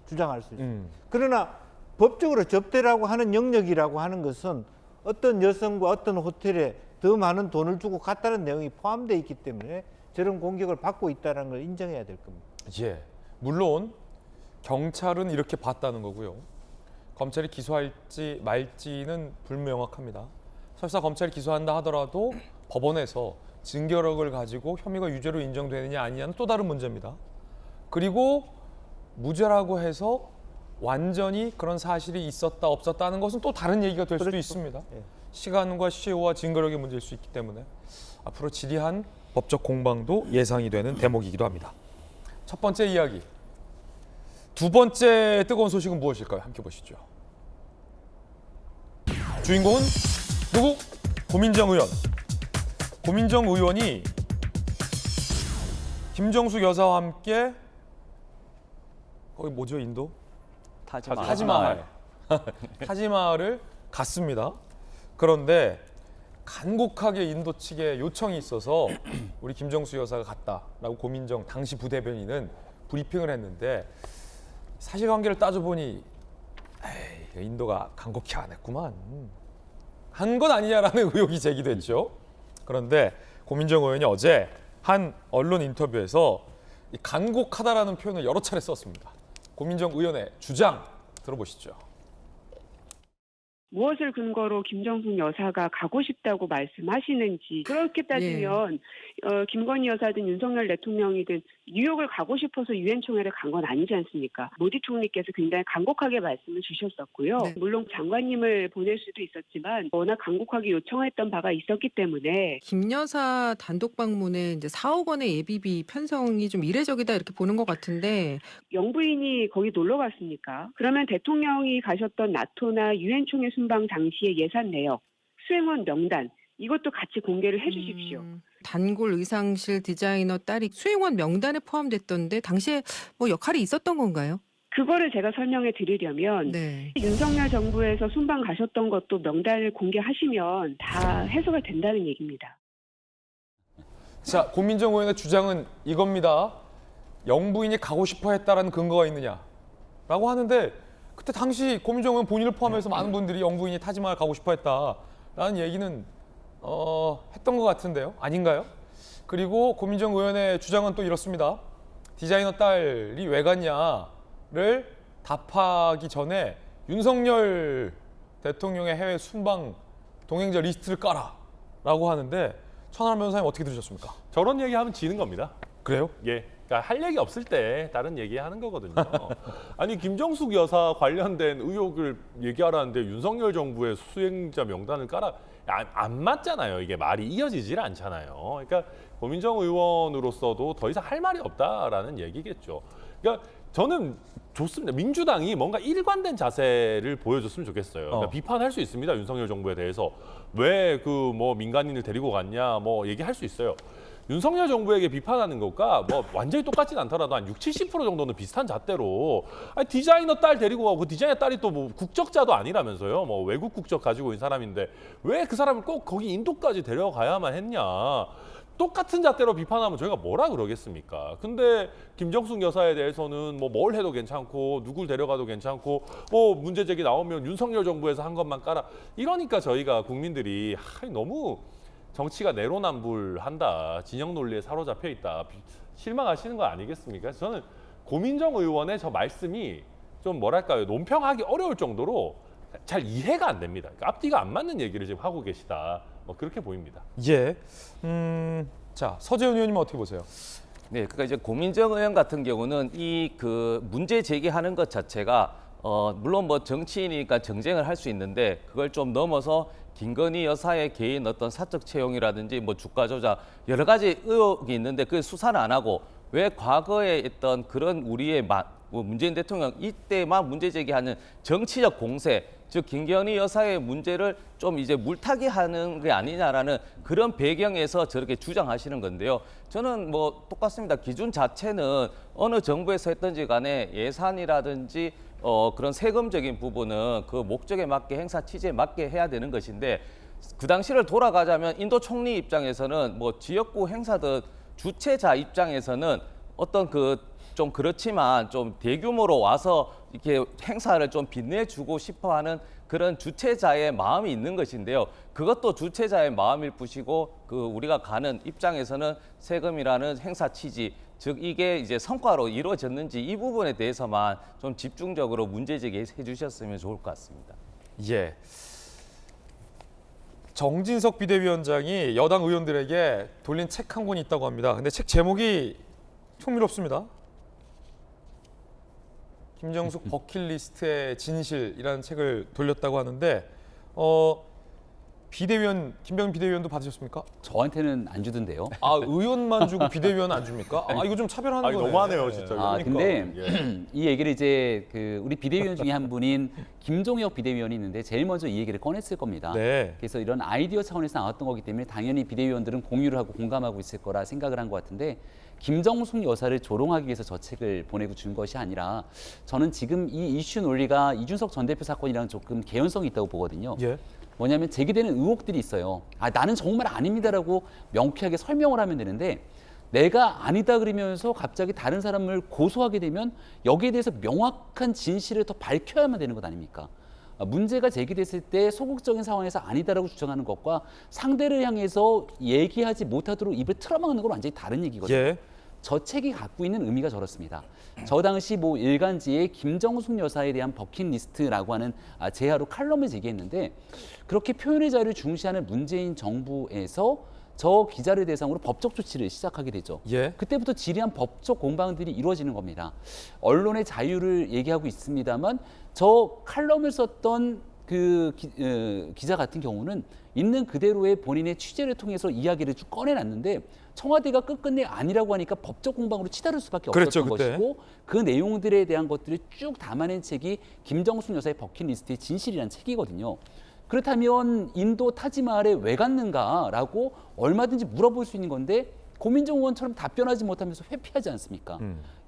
주장할 수 있어요. 그러나 법적으로 접대라고 하는 영역이라고 하는 것은 어떤 여성과 어떤 호텔에 더 많은 돈을 주고 갔다는 내용이 포함되어 있기 때문에 저런 공격을 받고 있다는 걸 인정해야 될 겁니다. 예, 물론 경찰은 이렇게 봤다는 거고요. 검찰이 기소할지 말지는 불명확합니다. 설사 검찰이 기소한다 하더라도 법원에서 증거력을 가지고 혐의가 유죄로 인정되느냐 아니냐는 또 다른 문제입니다. 그리고 무죄라고 해서 완전히 그런 사실이 있었다 없었다는 것은 또 다른 얘기가 될 수도 있습니다. 시간과 시효와 증거력의 문제일 수 있기 때문에 앞으로 지리한 법적 공방도 예상이 되는 대목이기도 합니다. 첫 번째 이야기. 두 번째 뜨거운 소식은 무엇일까요? 함께 보시죠. 주인공은 누구? 고민정 의원. 고민정 의원이 김정숙 여사와 함께 거기 뭐죠 인도? 타지마할. 타지마할을 갔습니다. 그런데 간곡하게 인도 측에 요청이 있어서 우리 김정숙 여사가 갔다라고 고민정 당시 부대변인은 브리핑을 했는데 사실관계를 따져보니 에이, 인도가 간곡히 안 했구만. 한 건 아니냐라는 의혹이 제기됐죠. 그런데 고민정 의원이 어제 한 언론 인터뷰에서 이 간곡하다라는 표현을 여러 차례 썼습니다. 고민정 의원의 주장 들어보시죠. 무엇을 근거로 김정숙 여사가 가고 싶다고 말씀하시는지 그렇게 따지면 김건희 여사든 윤석열 대통령이든 뉴욕을 가고 싶어서 유엔 총회를 간 건 아니지 않습니까? 모디 총리께서 굉장히 간곡하게 말씀을 주셨었고요. 네. 물론 장관님을 보낼 수도 있었지만 워낙 간곡하게 요청했던 바가 있었기 때문에 김 여사 단독 방문에 이제 4억 원의 예비비 편성이 좀 이례적이다 이렇게 보는 것 같은데 영부인이 거기 놀러 갔습니까? 그러면 대통령이 가셨던 나토나 유엔 총회 순방 당시의 예산 내역, 수행원 명단 이것도 같이 공개를 해주십시오. 단골 의상실 디자이너 딸이 수행원 명단에 포함됐던데 당시에 뭐 역할이 있었던 건가요? 그거를 제가 설명해 드리려면 네. 윤석열 정부에서 순방 가셨던 것도 명단을 공개하시면 다 해소가 된다는 얘기입니다. 자, 고민정 의원의 주장은 이겁니다. 영부인이 가고 싶어 했다라는 근거가 있느냐라고 하는데 그때 당시 고민정 의원 본인을 포함해서 많은 분들이 영부인이 타지마을 가고 싶어 했다라는 얘기는 했던 것 같은데요. 아닌가요? 그리고 고민정 의원의 주장은 또 이렇습니다. 디자이너 딸이 왜 갔냐를 답하기 전에 윤석열 대통령의 해외 순방 동행자 리스트를 까라라고 하는데 천하람 변호사님 어떻게 들으셨습니까? 저런 얘기하면 지는 겁니다. 그래요? 예. 그러니까 할 얘기 없을 때 다른 얘기하는 거거든요. 아니 김정숙 여사 관련된 의혹을 얘기하라는데 윤석열 정부의 수행자 명단을 깔아 안 맞잖아요. 이게 말이 이어지질 않잖아요. 그러니까 고민정 의원으로서도 더 이상 할 말이 없다라는 얘기겠죠. 그러니까 저는 좋습니다. 민주당이 뭔가 일관된 자세를 보여줬으면 좋겠어요. 그러니까 비판할 수 있습니다. 윤석열 정부에 대해서 왜 그 뭐 민간인을 데리고 갔냐 뭐 얘기할 수 있어요. 윤석열 정부에게 비판하는 것과 뭐 완전히 똑같진 않더라도 한 60, 70% 정도는 비슷한 잣대로 아니, 디자이너 딸 데리고 가고 그 디자이너 딸이 또 뭐 국적자도 아니라면서요. 뭐 외국 국적 가지고 있는 사람인데 왜 그 사람을 꼭 거기 인도까지 데려가야만 했냐. 똑같은 잣대로 비판하면 저희가 뭐라 그러겠습니까? 근데 김정숙 여사에 대해서는 뭐 뭘 해도 괜찮고 누굴 데려가도 괜찮고 뭐 문제 제기 나오면 윤석열 정부에서 한 것만 깔아. 이러니까 저희가 국민들이 너무 정치가 내로남불한다. 진영 논리에 사로잡혀 있다. 실망하시는 거 아니겠습니까? 저는 고민정 의원의 저 말씀이 좀 뭐랄까요. 논평하기 어려울 정도로 잘 이해가 안 됩니다. 그러니까 앞뒤가 안 맞는 얘기를 지금 하고 계시다. 뭐 그렇게 보입니다. 예. 자, 서재훈 의원님은 어떻게 보세요? 네, 그러니까 이제 고민정 의원 같은 경우는 이 그 문제 제기하는 것 자체가 물론 뭐 정치인이니까 정쟁을 할 수 있는데 그걸 좀 넘어서 김건희 여사의 개인 어떤 사적 채용이라든지 뭐 주가 조작 여러 가지 의혹이 있는데 그 수사는 안 하고 왜 과거에 있던 그런 우리의 문재인 대통령 이때만 문제 제기하는 정치적 공세, 즉 김건희 여사의 문제를 좀 이제 물타기 하는 게 아니냐라는 그런 배경에서 저렇게 주장하시는 건데요. 저는 뭐 똑같습니다. 기준 자체는 어느 정부에서 했든지 간에 예산이라든지 그런 세금적인 부분은 그 목적에 맞게 행사 취지에 맞게 해야 되는 것인데 그 당시를 돌아가자면 인도 총리 입장에서는 뭐 지역구 행사든 주최자 입장에서는 어떤 좀 그렇지만 좀 대규모로 와서 이렇게 행사를 좀 빛내주고 싶어하는 그런 주최자의 마음이 있는 것인데요. 그것도 주최자의 마음일 뿐이고 우리가 가는 입장에서는 세금이라는 행사 취지, 즉 이게 이제 성과로 이루어졌는지 이 부분에 대해서만 좀 집중적으로 문제 제기해 주셨으면 좋을 것 같습니다. 예. 정진석 비대위원장이 여당 의원들에게 돌린 책 한 권이 있다고 합니다. 근데 책 제목이 흥미롭습니다. 김정숙 버킷리스트의 진실이라는 책을 돌렸다고 하는데 비대위원 김병민 비대위원도 받으셨습니까? 저한테는 안 주던데요. 아, 의원만 주고 비대위원 안 줍니까? 아, 이거 좀 차별하는 거네. 너무하네요, 진짜. 아, 근데 이 얘기를 이제 우리 비대위원 중에 한 분인 김종혁 비대위원이 있는데 제일 먼저 이 얘기를 꺼냈을 겁니다. 네. 그래서 이런 아이디어 차원에서 나왔던 거기 때문에 당연히 비대위원들은 공유를 하고 공감하고 있을 거라 생각을 한 것 같은데 김정숙 여사를 조롱하기 위해서 저 책을 보내고 준 것이 아니라 저는 지금 이 이슈 논리가 이준석 전 대표 사건이랑 조금 개연성이 있다고 보거든요. 예. 뭐냐면 제기되는 의혹들이 있어요. 아, 나는 정말 아닙니다라고 명쾌하게 설명을 하면 되는데 내가 아니다 그러면서 갑자기 다른 사람을 고소하게 되면 여기에 대해서 명확한 진실을 더 밝혀야만 되는 것 아닙니까? 문제가 제기됐을 때 소극적인 상황에서 아니다라고 주장하는 것과 상대를 향해서 얘기하지 못하도록 입을 틀어막는 건 완전히 다른 얘기거든요. 예. 저 책이 갖고 있는 의미가 저렇습니다. 저 당시 뭐 일간지에 김정숙 여사에 대한 버킷리스트라고 하는 제하로 칼럼을 제기했는데 그렇게 표현의 자유를 중시하는 문재인 정부에서 저 기자를 대상으로 법적 조치를 시작하게 되죠. 예. 그때부터 지리한 법적 공방들이 이루어지는 겁니다. 언론의 자유를 얘기하고 있습니다만 저 칼럼을 썼던 그 기자 같은 경우는 있는 그대로의 본인의 취재를 통해서 이야기를 쭉 꺼내놨는데 청와대가 끝끝내 아니라고 하니까 법적 공방으로 치달을 수밖에 없었던 것이고 그 내용들에 대한 것들을 쭉 담아낸 책이 김정숙 여사의 버킷리스트의 진실이라는 책이거든요. 그렇다면 인도 타지마할에 왜 갔는가라고 얼마든지 물어볼 수 있는 건데 고민정 의원처럼 답변하지 못하면서 회피하지 않습니까?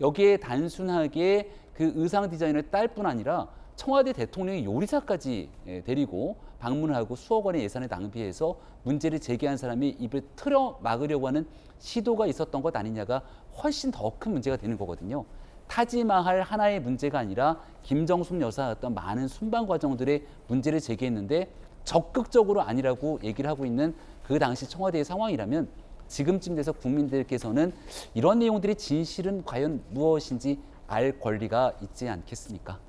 여기에 단순하게 그 의상 디자이너의 딸뿐 아니라 청와대 대통령의 요리사까지 데리고 방문을 하고 수억 원의 예산을 낭비해서 문제를 제기한 사람이 입을 틀어 막으려고 하는 시도가 있었던 것 아니냐가 훨씬 더 큰 문제가 되는 거거든요. 타지마할 하나의 문제가 아니라 김정숙 여사 어떤 많은 순방 과정들의 문제를 제기했는데 적극적으로 아니라고 얘기를 하고 있는 그 당시 청와대의 상황이라면 지금쯤 돼서 국민들께서는 이런 내용들의 진실은 과연 무엇인지 알 권리가 있지 않겠습니까?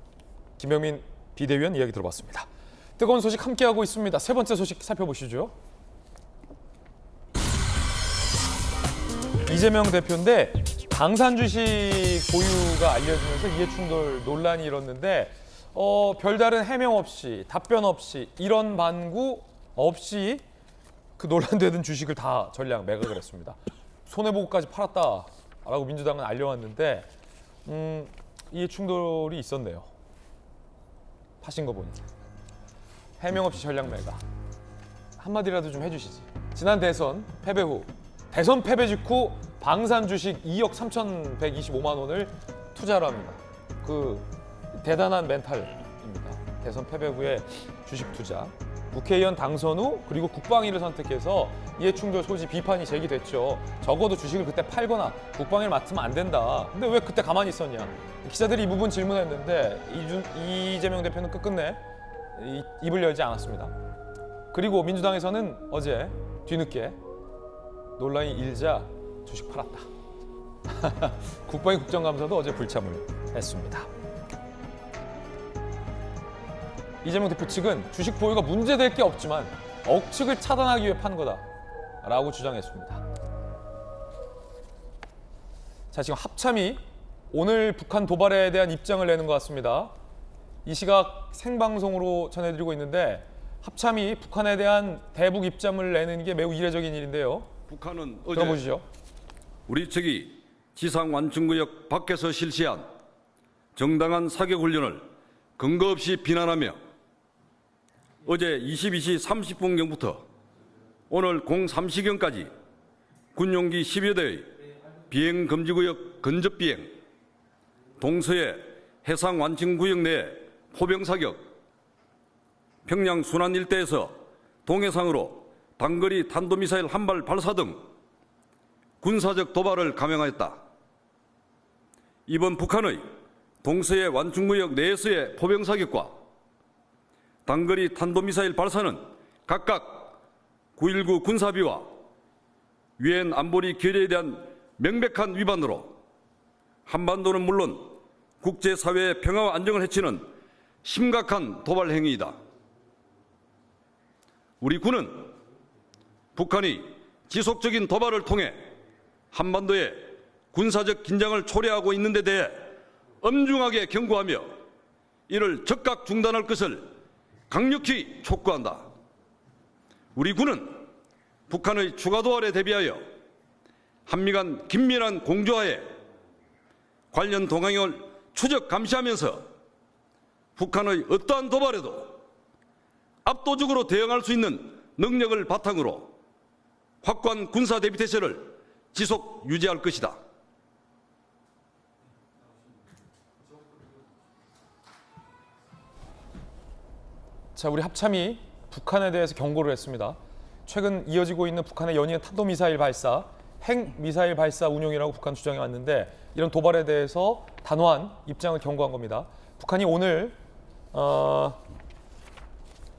김병민 비대위원 이야기 들어봤습니다. 뜨거운 소식 함께하고 있습니다. 세 번째 소식 살펴보시죠. 이재명 대표인데 방산 주식 보유가 알려지면서 이해충돌 논란이 일었는데 별다른 해명 없이 답변 없이 이런 반구 없이 그 논란되던 주식을 다 전량 매각을 했습니다. 손해보고까지 팔았다라고 민주당은 알려왔는데 이해충돌이 있었네요. 파신 거 보니. 해명 없이 전량 매각. 한마디라도 좀 해주시지. 지난 대선 패배 후 대선 패배 직후 방산 주식 2억 3,125만 원을 투자를 합니다. 그 대단한 멘탈입니다. 대선 패배 후에 주식 투자. 국회의원 당선 후 그리고 국방위를 선택해서 이해충돌 소지 비판이 제기됐죠. 적어도 주식을 그때 팔거나 국방위를 맡으면 안 된다. 근데 왜 그때 가만히 있었냐. 기자들이 이 부분 질문했는데 이재명 대표는 끝끝내 입을 열지 않았습니다. 그리고 민주당에서는 어제 뒤늦게 논란이 일자 주식 팔았다. 국방위 국정감사도 어제 불참을 했습니다. 이재명 대표 측은 주식 보유가 문제될 게 없지만 억측을 차단하기 위해 판 거다라고 주장했습니다. 자, 지금 합참이 오늘 북한 도발에 대한 입장을 내는 것 같습니다. 이 시각 생방송으로 전해드리고 있는데 합참이 북한에 대한 대북 입장을 내는 게 매우 이례적인 일인데요. 북한은 어제 들어보시죠. 우리 측이 지상 완충구역 밖에서 실시한 정당한 사격 훈련을 근거 없이 비난하며 어제 22시 30분경부터 오늘 03시경까지 군용기 10여 대의 비행 금지구역 근접 비행, 동서해 해상 완충구역 내 포병 사격, 평양 순안 일대에서 동해상으로 단거리 탄도미사일 한 발 발사 등 군사적 도발을 감행하였다. 이번 북한의 동서해 완충구역 내에서의 포병 사격과 단거리 탄도미사일 발사는 각각 9.19 군사비와 유엔 안보리 결의에 대한 명백한 위반으로 한반도는 물론 국제사회의 평화와 안정을 해치는 심각한 도발 행위이다. 우리 군은 북한이 지속적인 도발을 통해 한반도에 군사적 긴장을 초래하고 있는 데 대해 엄중하게 경고하며 이를 즉각 중단할 것을 강력히 촉구한다. 우리 군은 북한의 추가 도발에 대비하여 한미 간 긴밀한 공조하에 관련 동향을 추적 감시하면서 북한의 어떠한 도발에도 압도적으로 대응할 수 있는 능력을 바탕으로 확고한 군사 대비 태세를 지속 유지할 것이다. 자, 우리 합참이 북한에 대해서 경고를 했습니다. 최근 이어지고 있는 북한의 연이은 탄도미사일 발사, 핵미사일 발사 운용이라고 북한 주장해 왔는데 이런 도발에 대해서 단호한 입장을 경고한 겁니다. 북한이 오늘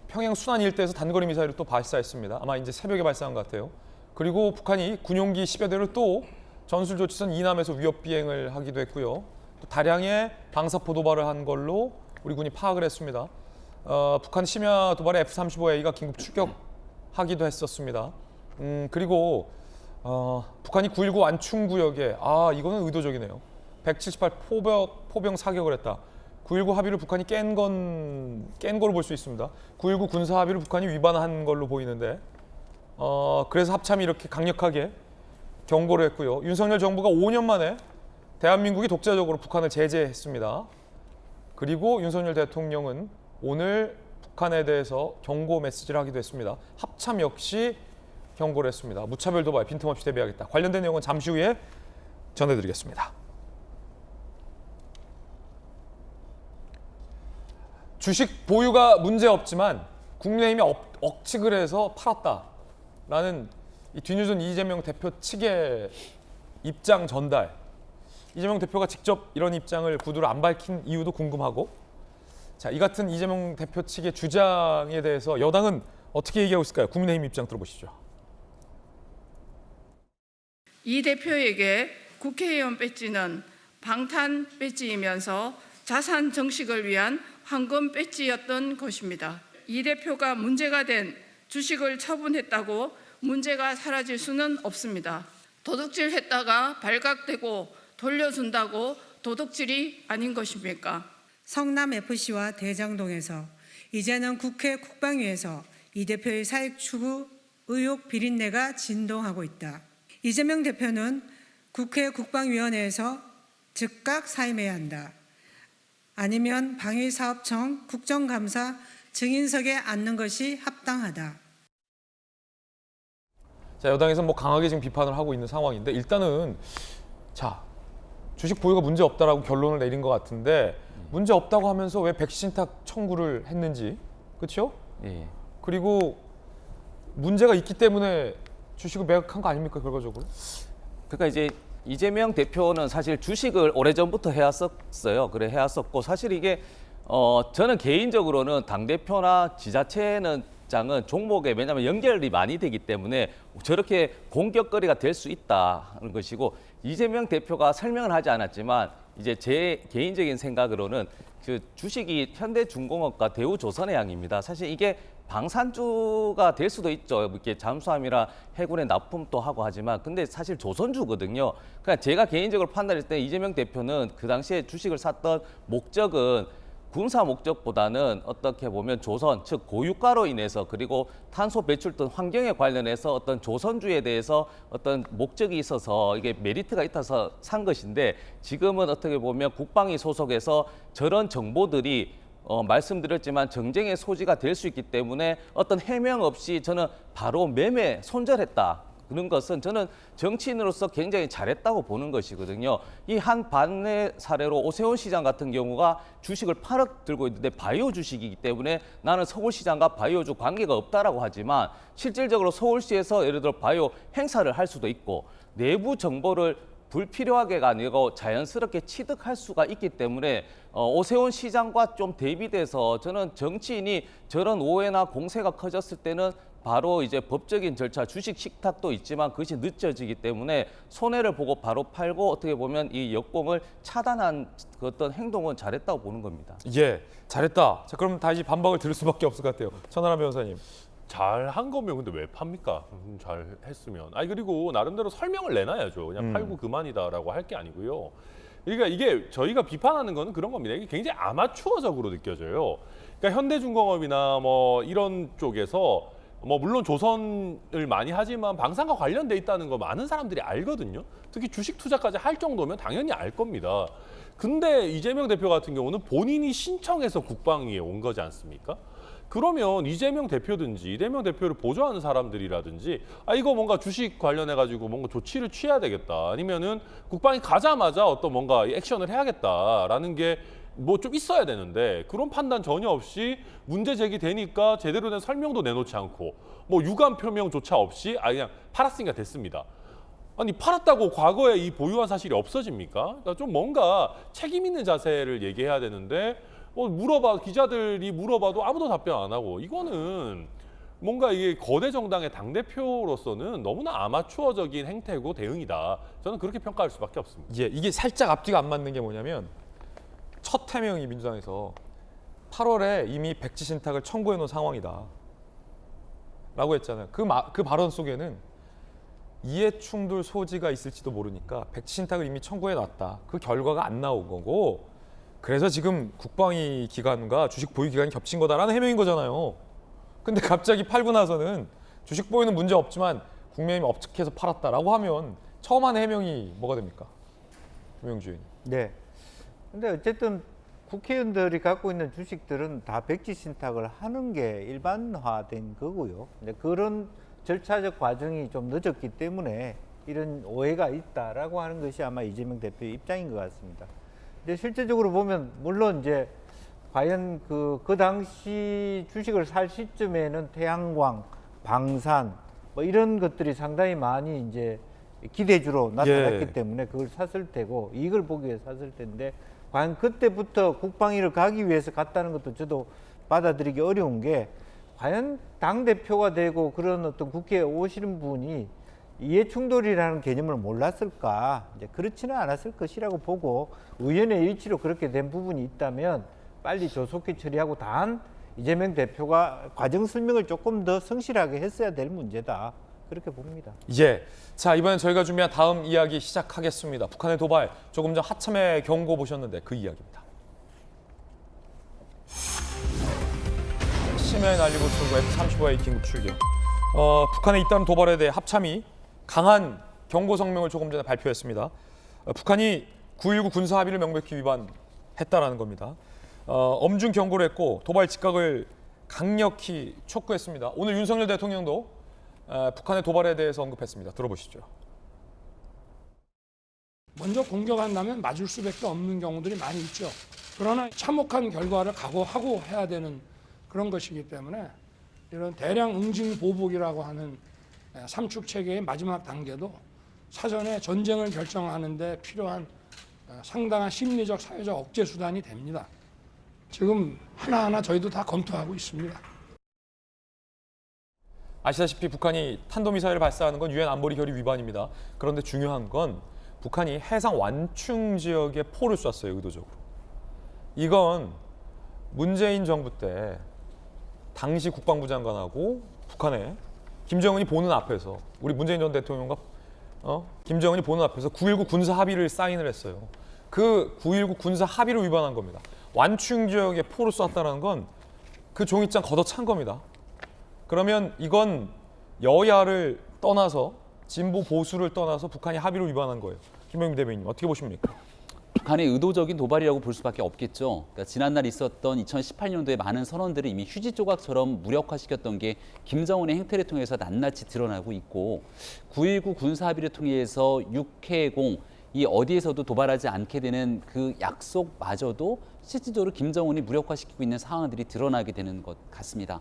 평양 순안 일대에서 단거리 미사일을 또 발사했습니다. 아마 이제 새벽에 발사한 것 같아요. 그리고 북한이 군용기 10여 대를 또 전술조치선 이남에서 위협 비행을 하기도 했고요. 또 다량의 방사포 도발을 한 걸로 우리 군이 파악을 했습니다. 북한 심야 도발에 F-35A가 긴급 출격하기도 했었습니다. 그리고 북한이 9.19 안충구역에 이거는 의도적이네요. 178 포병 사격을 했다. 9.19 합의를 북한이 깬 걸로 볼 수 있습니다. 9.19 군사 합의를 북한이 위반한 걸로 보이는데 그래서 합참이 이렇게 강력하게 경고를 했고요. 윤석열 정부가 5년 만에 대한민국이 독자적으로 북한을 제재했습니다. 그리고 윤석열 대통령은 오늘 북한에 대해서 경고 메시지를 하기도 했습니다. 합참 역시 경고를 했습니다. 무차별 도발 빈틈없이 대비하겠다. 관련된 내용은 잠시 후에 전해드리겠습니다. 주식 보유가 문제없지만 국민의힘이 억측을 해서 팔았다라는 이 뒤늦은 이재명 대표 측의 입장 전달. 이재명 대표가 직접 이런 입장을 구두로 안 밝힌 이유도 궁금하고, 자, 이 같은 이재명 대표 측의 주장에 대해서 여당은 어떻게 얘기하고 있을까요? 국민의힘 입장 들어보시죠. 이 대표에게 국회의원 배지는 방탄 배지이면서 자산 정식을 위한 황금 배지였던 것입니다. 이 대표가 문제가 된 주식을 처분했다고 문제가 사라질 수는 없습니다. 도둑질했다가 발각되고 돌려준다고 도둑질이 아닌 것입니까? 성남FC와 대장동에서 이제는 국회 국방위에서 이 대표의 사익 추구 의혹 비린내가 진동하고 있다. 이재명 대표는 국회 국방위원회에서 즉각 사임해야 한다. 아니면 방위사업청 국정감사 증인석에 앉는 것이 합당하다. 자, 여당에서는 강하게 지금 비판을 하고 있는 상황인데, 일단은 자, 주식 보유가 문제 없다라고 결론을 내린 것 같은데, 문제 없다고 하면서 왜 백신탁 청구를 했는지, 그렇죠? 예. 그리고 문제가 있기 때문에 주식을 매각한 거 아닙니까, 결과적으로? 그러니까 이제 이재명 대표는 사실 주식을 오래전부터 해왔었어요. 그래 해왔었고, 사실 이게 저는 개인적으로는 당대표나 지자체는 장은 종목에 왜냐하면 연결이 많이 되기 때문에 저렇게 공격거리가 될 수 있다는 것이고, 이재명 대표가 설명을 하지 않았지만 이제 제 개인적인 생각으로는 그 주식이 현대중공업과 대우조선해양입니다. 사실 이게 방산주가 될 수도 있죠. 이렇게 잠수함이라 해군에 납품도 하고 하지만, 근데 사실 조선주거든요. 그러니까 제가 개인적으로 판단했을 때 이재명 대표는 그 당시에 주식을 샀던 목적은 군사 목적보다는 어떻게 보면 조선, 즉 고유가로 인해서, 그리고 탄소 배출 등 환경에 관련해서 어떤 조선주에 대해서 어떤 목적이 있어서 이게 메리트가 있어서 산 것인데, 지금은 어떻게 보면 국방위 소속에서 저런 정보들이 말씀드렸지만 정쟁의 소지가 될 수 있기 때문에 어떤 해명 없이 저는 바로 매매 손절했다. 그런 것은 저는 정치인으로서 굉장히 잘했다고 보는 것이거든요. 이 한 반의 사례로 오세훈 시장 같은 경우가 주식을 8억 들고 있는데 바이오 주식이기 때문에 나는 서울시장과 바이오주 관계가 없다라고 하지만, 실질적으로 서울시에서 예를 들어 바이오 행사를 할 수도 있고 내부 정보를 불필요하게가 아니고 자연스럽게 취득할 수가 있기 때문에 오세훈 시장과 좀 대비돼서 저는 정치인이 저런 오해나 공세가 커졌을 때는 바로 이제 법적인 절차, 주식 식탁도 있지만 그것이 늦춰지기 때문에 손해를 보고 바로 팔고 어떻게 보면 이 역공을 차단한 그 어떤 행동은 잘했다고 보는 겁니다. 예, 잘했다. 자, 그럼 다시 반박을 들을 수밖에 없을 것 같아요. 천하람 변호사님. 잘한 거면 근데 왜 팝니까? 잘 했으면. 아니, 그리고 나름대로 설명을 내놔야죠. 그냥 팔고 그만이다라고 할 게 아니고요. 그러니까 이게 저희가 비판하는 거는 그런 겁니다. 이게 굉장히 아마추어적으로 느껴져요. 그러니까 현대중공업이나 뭐 이런 쪽에서 뭐 물론 조선을 많이 하지만 방산과 관련돼 있다는 거 많은 사람들이 알거든요. 특히 주식 투자까지 할 정도면 당연히 알 겁니다. 근데 이재명 대표 같은 경우는 본인이 신청해서 국방위에 온 거지 않습니까? 그러면 이재명 대표든지 이재명 대표를 보조하는 사람들이라든지 이거 뭔가 주식 관련해가지고 뭔가 조치를 취해야 되겠다. 아니면은 국방이 가자마자 어떤 뭔가 액션을 해야겠다라는 게 뭐 좀 있어야 되는데, 그런 판단 전혀 없이 문제 제기되니까 제대로 된 설명도 내놓지 않고 뭐 유감 표명조차 없이 그냥 팔았으니까 됐습니다. 아니, 팔았다고 과거에 이 보유한 사실이 없어집니까? 그러니까 좀 뭔가 책임 있는 자세를 얘기해야 되는데 기자들이 물어봐도 아무도 답변 안 하고, 이거는 뭔가 이게 거대 정당의 당대표로서는 너무나 아마추어적인 행태고 대응이다. 저는 그렇게 평가할 수밖에 없습니다. 예, 이게 살짝 앞뒤가 안 맞는 게 뭐냐면 첫 해명이 민주당에서 8월에 이미 백지 신탁을 청구해 놓은 상황이다 라고 했잖아요. 그 발언 속에는 이해충돌 소지가 있을지도 모르니까 백지 신탁을 이미 청구해 놨다. 그 결과가 안 나온 거고 그래서 지금 국방위 기간과 주식 보유 기간이 겹친 거다라는 해명인 거잖아요. 근데 갑자기 팔고 나서는 주식 보유는 문제 없지만 국민의힘이 업측해서 팔았다라고 하면 처음 한 해명이 뭐가 됩니까? 김영주 의원님. 네. 근데 어쨌든 국회의원들이 갖고 있는 주식들은 다 백지 신탁을 하는 게 일반화된 거고요. 근데 그런 절차적 과정이 좀 늦었기 때문에 이런 오해가 있다라고 하는 것이 아마 이재명 대표의 입장인 것 같습니다. 근데 실제적으로 보면 물론 이제 과연 그 당시 주식을 살 시점에는 태양광, 방산 뭐 이런 것들이 상당히 많이 이제 기대주로 나타났기 때문에 그걸 샀을 테고 이익을 보기 위해 샀을 텐데 과연 그때부터 국방위를 가기 위해서 갔다는 것도 저도 받아들이기 어려운 게 과연 당대표가 되고 그런 어떤 국회에 오시는 분이 이해충돌이라는 개념을 몰랐을까? 이제 그렇지는 않았을 것이라고 보고 의원의 일치로 그렇게 된 부분이 있다면 빨리 조속히 처리하고 단 이재명 대표가 과정 설명을 조금 더 성실하게 했어야 될 문제다. 그렇게 봅니다. 예. 자, 이번엔 저희가 준비한 다음 이야기 시작하겠습니다. 북한의 도발, 조금 전 하참의 경고 보셨는데 그 이야기입니다. 심야에 날리고 쏘고 F-35의 긴급 출격. 북한의 잇따른 도발에 대해 합참이 강한 경고 성명을 조금 전에 발표했습니다. 북한이 9.19 군사 합의를 명백히 위반했다라는 겁니다. 엄중 경고를 했고 도발 직각을 강력히 촉구했습니다. 오늘 윤석열 대통령도 북한의 도발에 대해서 언급했습니다. 들어보시죠. 먼저 공격한다면 맞을 수밖에 없는 경우들이 많이 있죠. 그러나 참혹한 결과를 각오하고 해야 되는 그런 것이기 때문에 이런 대량 응징 보복이라고 하는 삼축 체계의 마지막 단계도 사전에 전쟁을 결정하는 데 필요한 상당한 심리적 사회적 억제 수단이 됩니다. 지금 하나하나 저희도 다 검토하고 있습니다. 아시다시피 북한이 탄도미사일을 발사하는 건 유엔 안보리 결의 위반입니다. 그런데 중요한 건 북한이 해상 완충 지역에 포를 쐈어요, 의도적으로. 이건 문재인 정부 때 당시 국방부 장관하고 북한에 김정은이 보는 앞에서 우리 문재인 전 대통령과 김정은이 보는 앞에서 9.19 군사 합의를 사인을 했어요. 그 9.19 군사 합의를 위반한 겁니다. 완충 지역에 포를 쐈다는 건 그 종이장 걷어찬 겁니다. 그러면 이건 여야를 떠나서 진보 보수를 떠나서 북한이 합의를 위반한 거예요. 김영민 대변인님 어떻게 보십니까? 북한의 의도적인 도발이라고 볼 수밖에 없겠죠. 그러니까 지난날 있었던 2018년도에 많은 선언들을 이미 휴지 조각처럼 무력화시켰던 게 김정은의 행태를 통해서 낱낱이 드러나고 있고 9.19 군사 합의를 통해서 육해공 이 어디에서도 도발하지 않게 되는 그 약속마저도 실질적으로 김정은이 무력화시키고 있는 상황들이 드러나게 되는 것 같습니다.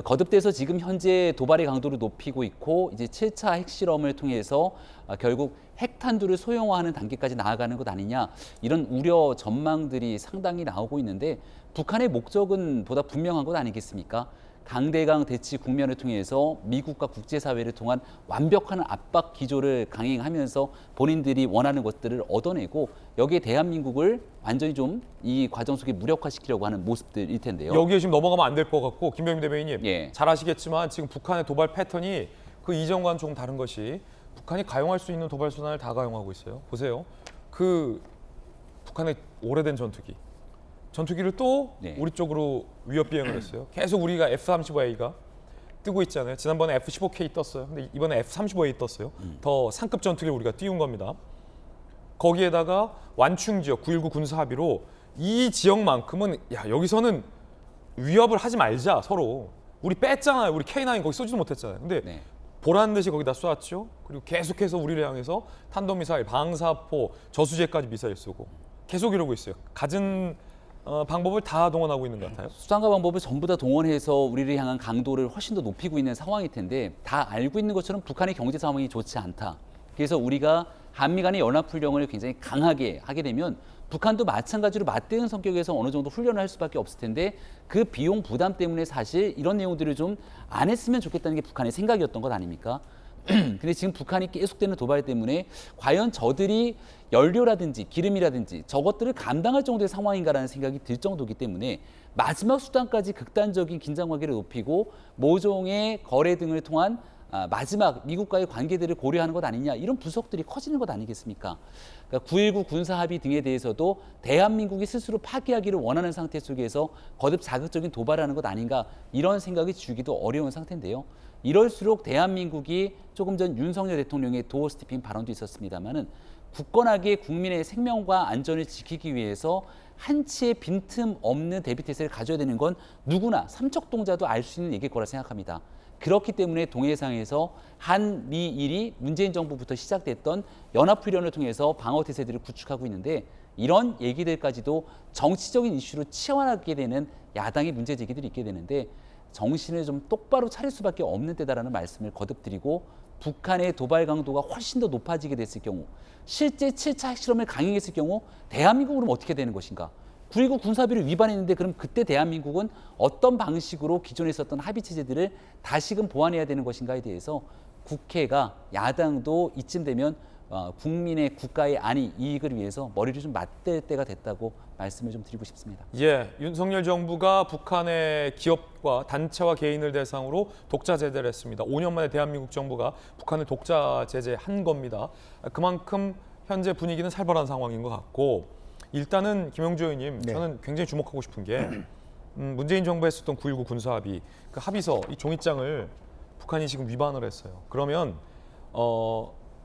거듭돼서 지금 현재 도발의 강도를 높이고 있고 이제 7차 핵실험을 통해서 결국 핵탄두를 소형화하는 단계까지 나아가는 것 아니냐 이런 우려 전망들이 상당히 나오고 있는데 북한의 목적은 보다 분명한 것 아니겠습니까? 강대강 대치 국면을 통해서 미국과 국제사회를 통한 완벽한 압박 기조를 강행하면서 본인들이 원하는 것들을 얻어내고 여기에 대한민국을 완전히 좀 이 과정 속에 무력화시키려고 하는 모습들일 텐데요. 여기에 지금 넘어가면 안 될 것 같고 김병민 대변인님 예. 잘 아시겠지만 지금 북한의 도발 패턴이 그 이전과는 조금 다른 것이 북한이 가용할 수 있는 도발 수단을 다 가용하고 있어요. 보세요. 그 북한의 오래된 전투기를 또 우리 쪽으로 위협 비행을 했어요. 계속 우리가 F-35A가 뜨고 있잖아요. 지난번에 F-15K 떴어요. 근데 이번에 F-35A 떴어요. 더 상급 전투기를 우리가 띄운 겁니다. 거기에다가 완충 지역 9.19 군사 합의로 이 지역만큼은 야 여기서는 위협을 하지 말자 서로. 우리 뺐잖아요. 우리 K9 거기 쏘지도 못했잖아요. 근데 보란 듯이 거기다 쏘았죠. 그리고 계속해서 우리를 향해서 탄도미사일, 방사포, 저수지까지 미사일 쏘고 계속 이러고 있어요. 갖은 방법을 다 동원하고 있는 것 같아요. 수단과 방법을 전부 다 동원해서 우리를 향한 강도를 훨씬 더 높이고 있는 상황일 텐데 다 알고 있는 것처럼 북한의 경제 상황이 좋지 않다. 그래서 우리가 한미 간의 연합훈련을 굉장히 강하게 하게 되면 북한도 마찬가지로 맞대응 성격에서 어느 정도 훈련을 할 수밖에 없을 텐데 그 비용 부담 때문에 사실 이런 내용들을 좀 안 했으면 좋겠다는 게 북한의 생각이었던 것 아닙니까? 근데 지금 북한이 계속되는 도발 때문에 과연 저들이 연료라든지 기름이라든지 저것들을 감당할 정도의 상황인가라는 생각이 들 정도이기 때문에 마지막 수단까지 극단적인 긴장 관계를 높이고 모종의 거래 등을 통한 마지막 미국과의 관계들을 고려하는 것 아니냐 이런 분석들이 커지는 것 아니겠습니까? 그러니까 9.19 군사합의 등에 대해서도 대한민국이 스스로 파기하기를 원하는 상태 속에서 거듭 자극적인 도발하는 것 아닌가 이런 생각이 주기도 어려운 상태인데요. 이럴수록 대한민국이 조금 전 윤석열 대통령의 도어 스티핑 발언도 있었습니다마는 굳건하게 국민의 생명과 안전을 지키기 위해서 한치의 빈틈 없는 대비태세를 가져야 되는 건 누구나 삼척동자도 알 수 있는 얘기일 거라 생각합니다. 그렇기 때문에 동해상에서 한미일이 문재인 정부부터 시작됐던 연합훈련을 통해서 방어태세들을 구축하고 있는데 이런 얘기들까지도 정치적인 이슈로 치환하게 되는 야당의 문제제기들이 있게 되는데 정신을 좀 똑바로 차릴 수밖에 없는 때다라는 말씀을 거듭드리고 북한의 도발 강도가 훨씬 더 높아지게 됐을 경우 실제 7차 핵실험을 강행했을 경우 대한민국은 어떻게 되는 것인가? 9.19 군사합의를 위반했는데 그럼 그때 대한민국은 어떤 방식으로 기존에 있었던 합의 체제들을 다시금 보완해야 되는 것인가에 대해서 국회가 야당도 이쯤 되면 국민의 국가의 안위 이익을 위해서 머리를 좀 맞댈 때가 됐다고 말씀을 좀 드리고 싶습니다. 예, 윤석열 정부가 북한의 기업과 단체와 개인을 대상으로 독자 제재를 했습니다. 5년 만에 대한민국 정부가 북한을 독자 제재한 겁니다. 그만큼 현재 분위기는 살벌한 상황인 것 같고 일단은 김영주 의원님, 저는 굉장히 주목하고 싶은 게 문재인 정부에 썼던 9.19 군사합의 그 합의서 이 종이장을 북한이 지금 위반을 했어요. 그러면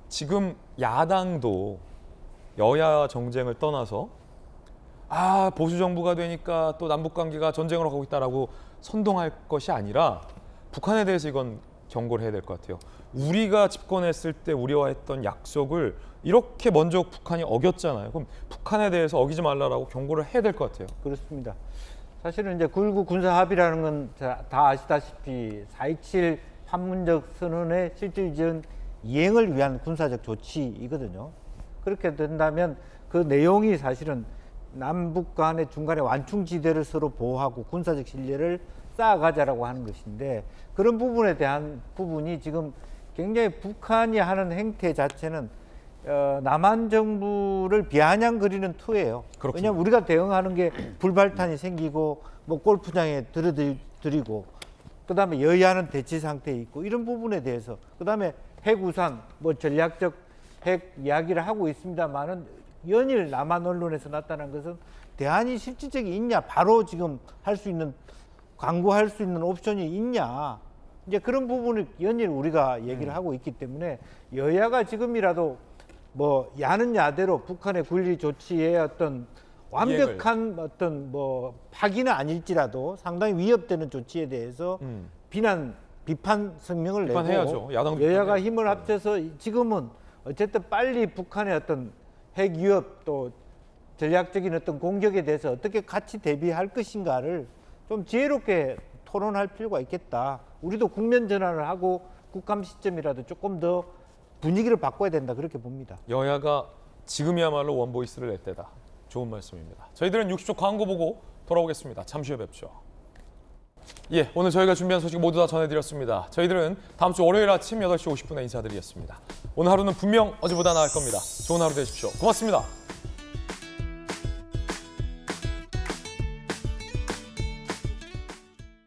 지금 야당도 여야 정쟁을 떠나서 보수 정부가 되니까 또 남북 관계가 전쟁으로 가고 있다라고 선동할 것이 아니라 북한에 대해서 이건 경고를 해야 될 것 같아요. 우리가 집권했을 때 우리와 했던 약속을 이렇게 먼저 북한이 어겼잖아요. 그럼 북한에 대해서 어기지 말라라고 경고를 해야 될 것 같아요. 그렇습니다. 사실은 이제 9.19 군사합의라는 건 다 아시다시피 4.27 판문적 선언의 실질적 이행을 위한 군사적 조치이거든요. 그렇게 된다면 그 내용이 사실은 남북 간의 중간에 완충지대를 서로 보호하고 군사적 신뢰를 쌓아가자라고 하는 것인데 그런 부분에 대한 부분이 지금 굉장히 북한이 하는 행태 자체는 남한 정부를 비아냥거리는 투예요. 그렇군요. 왜냐하면 우리가 대응하는 게 불발탄이 생기고 뭐 골프장에 들이고 그다음에 여야는 대치 상태에 있고 이런 부분에 대해서 그다음에 핵우산 뭐 전략적 핵 이야기를 하고 있습니다만은 연일 남한 언론에서 나타난 것은 대안이 실질적이 있냐 바로 지금 할 수 있는 강구할 수 있는 옵션이 있냐 이제 그런 부분을 연일 우리가 얘기를 하고 있기 때문에 여야가 지금이라도 뭐 야는 야대로 북한의 군리 조치의 어떤 완벽한 어떤 뭐 파기는 아닐지라도 상당히 위협되는 조치에 대해서 비판 성명을 비판해야죠. 내고 야당도 여야가 힘을 합쳐서 지금은 어쨌든 빨리 북한의 어떤 핵 위협 또 전략적인 어떤 공격에 대해서 어떻게 같이 대비할 것인가를 좀 지혜롭게 토론할 필요가 있겠다. 우리도 국면 전환을 하고 국감 시점이라도 조금 더 분위기를 바꿔야 된다 그렇게 봅니다. 여야가 지금이야말로 원보이스를 낼 때다. 좋은 말씀입니다. 저희들은 60초 광고 보고 돌아오겠습니다. 잠시 후에 뵙죠. 예, 오늘 저희가 준비한 소식 모두 다 전해드렸습니다. 저희들은 다음 주 월요일 아침 8시 50분에 인사드리겠습니다. 오늘 하루는 분명 어제보다 나을 겁니다. 좋은 하루 되십시오. 고맙습니다.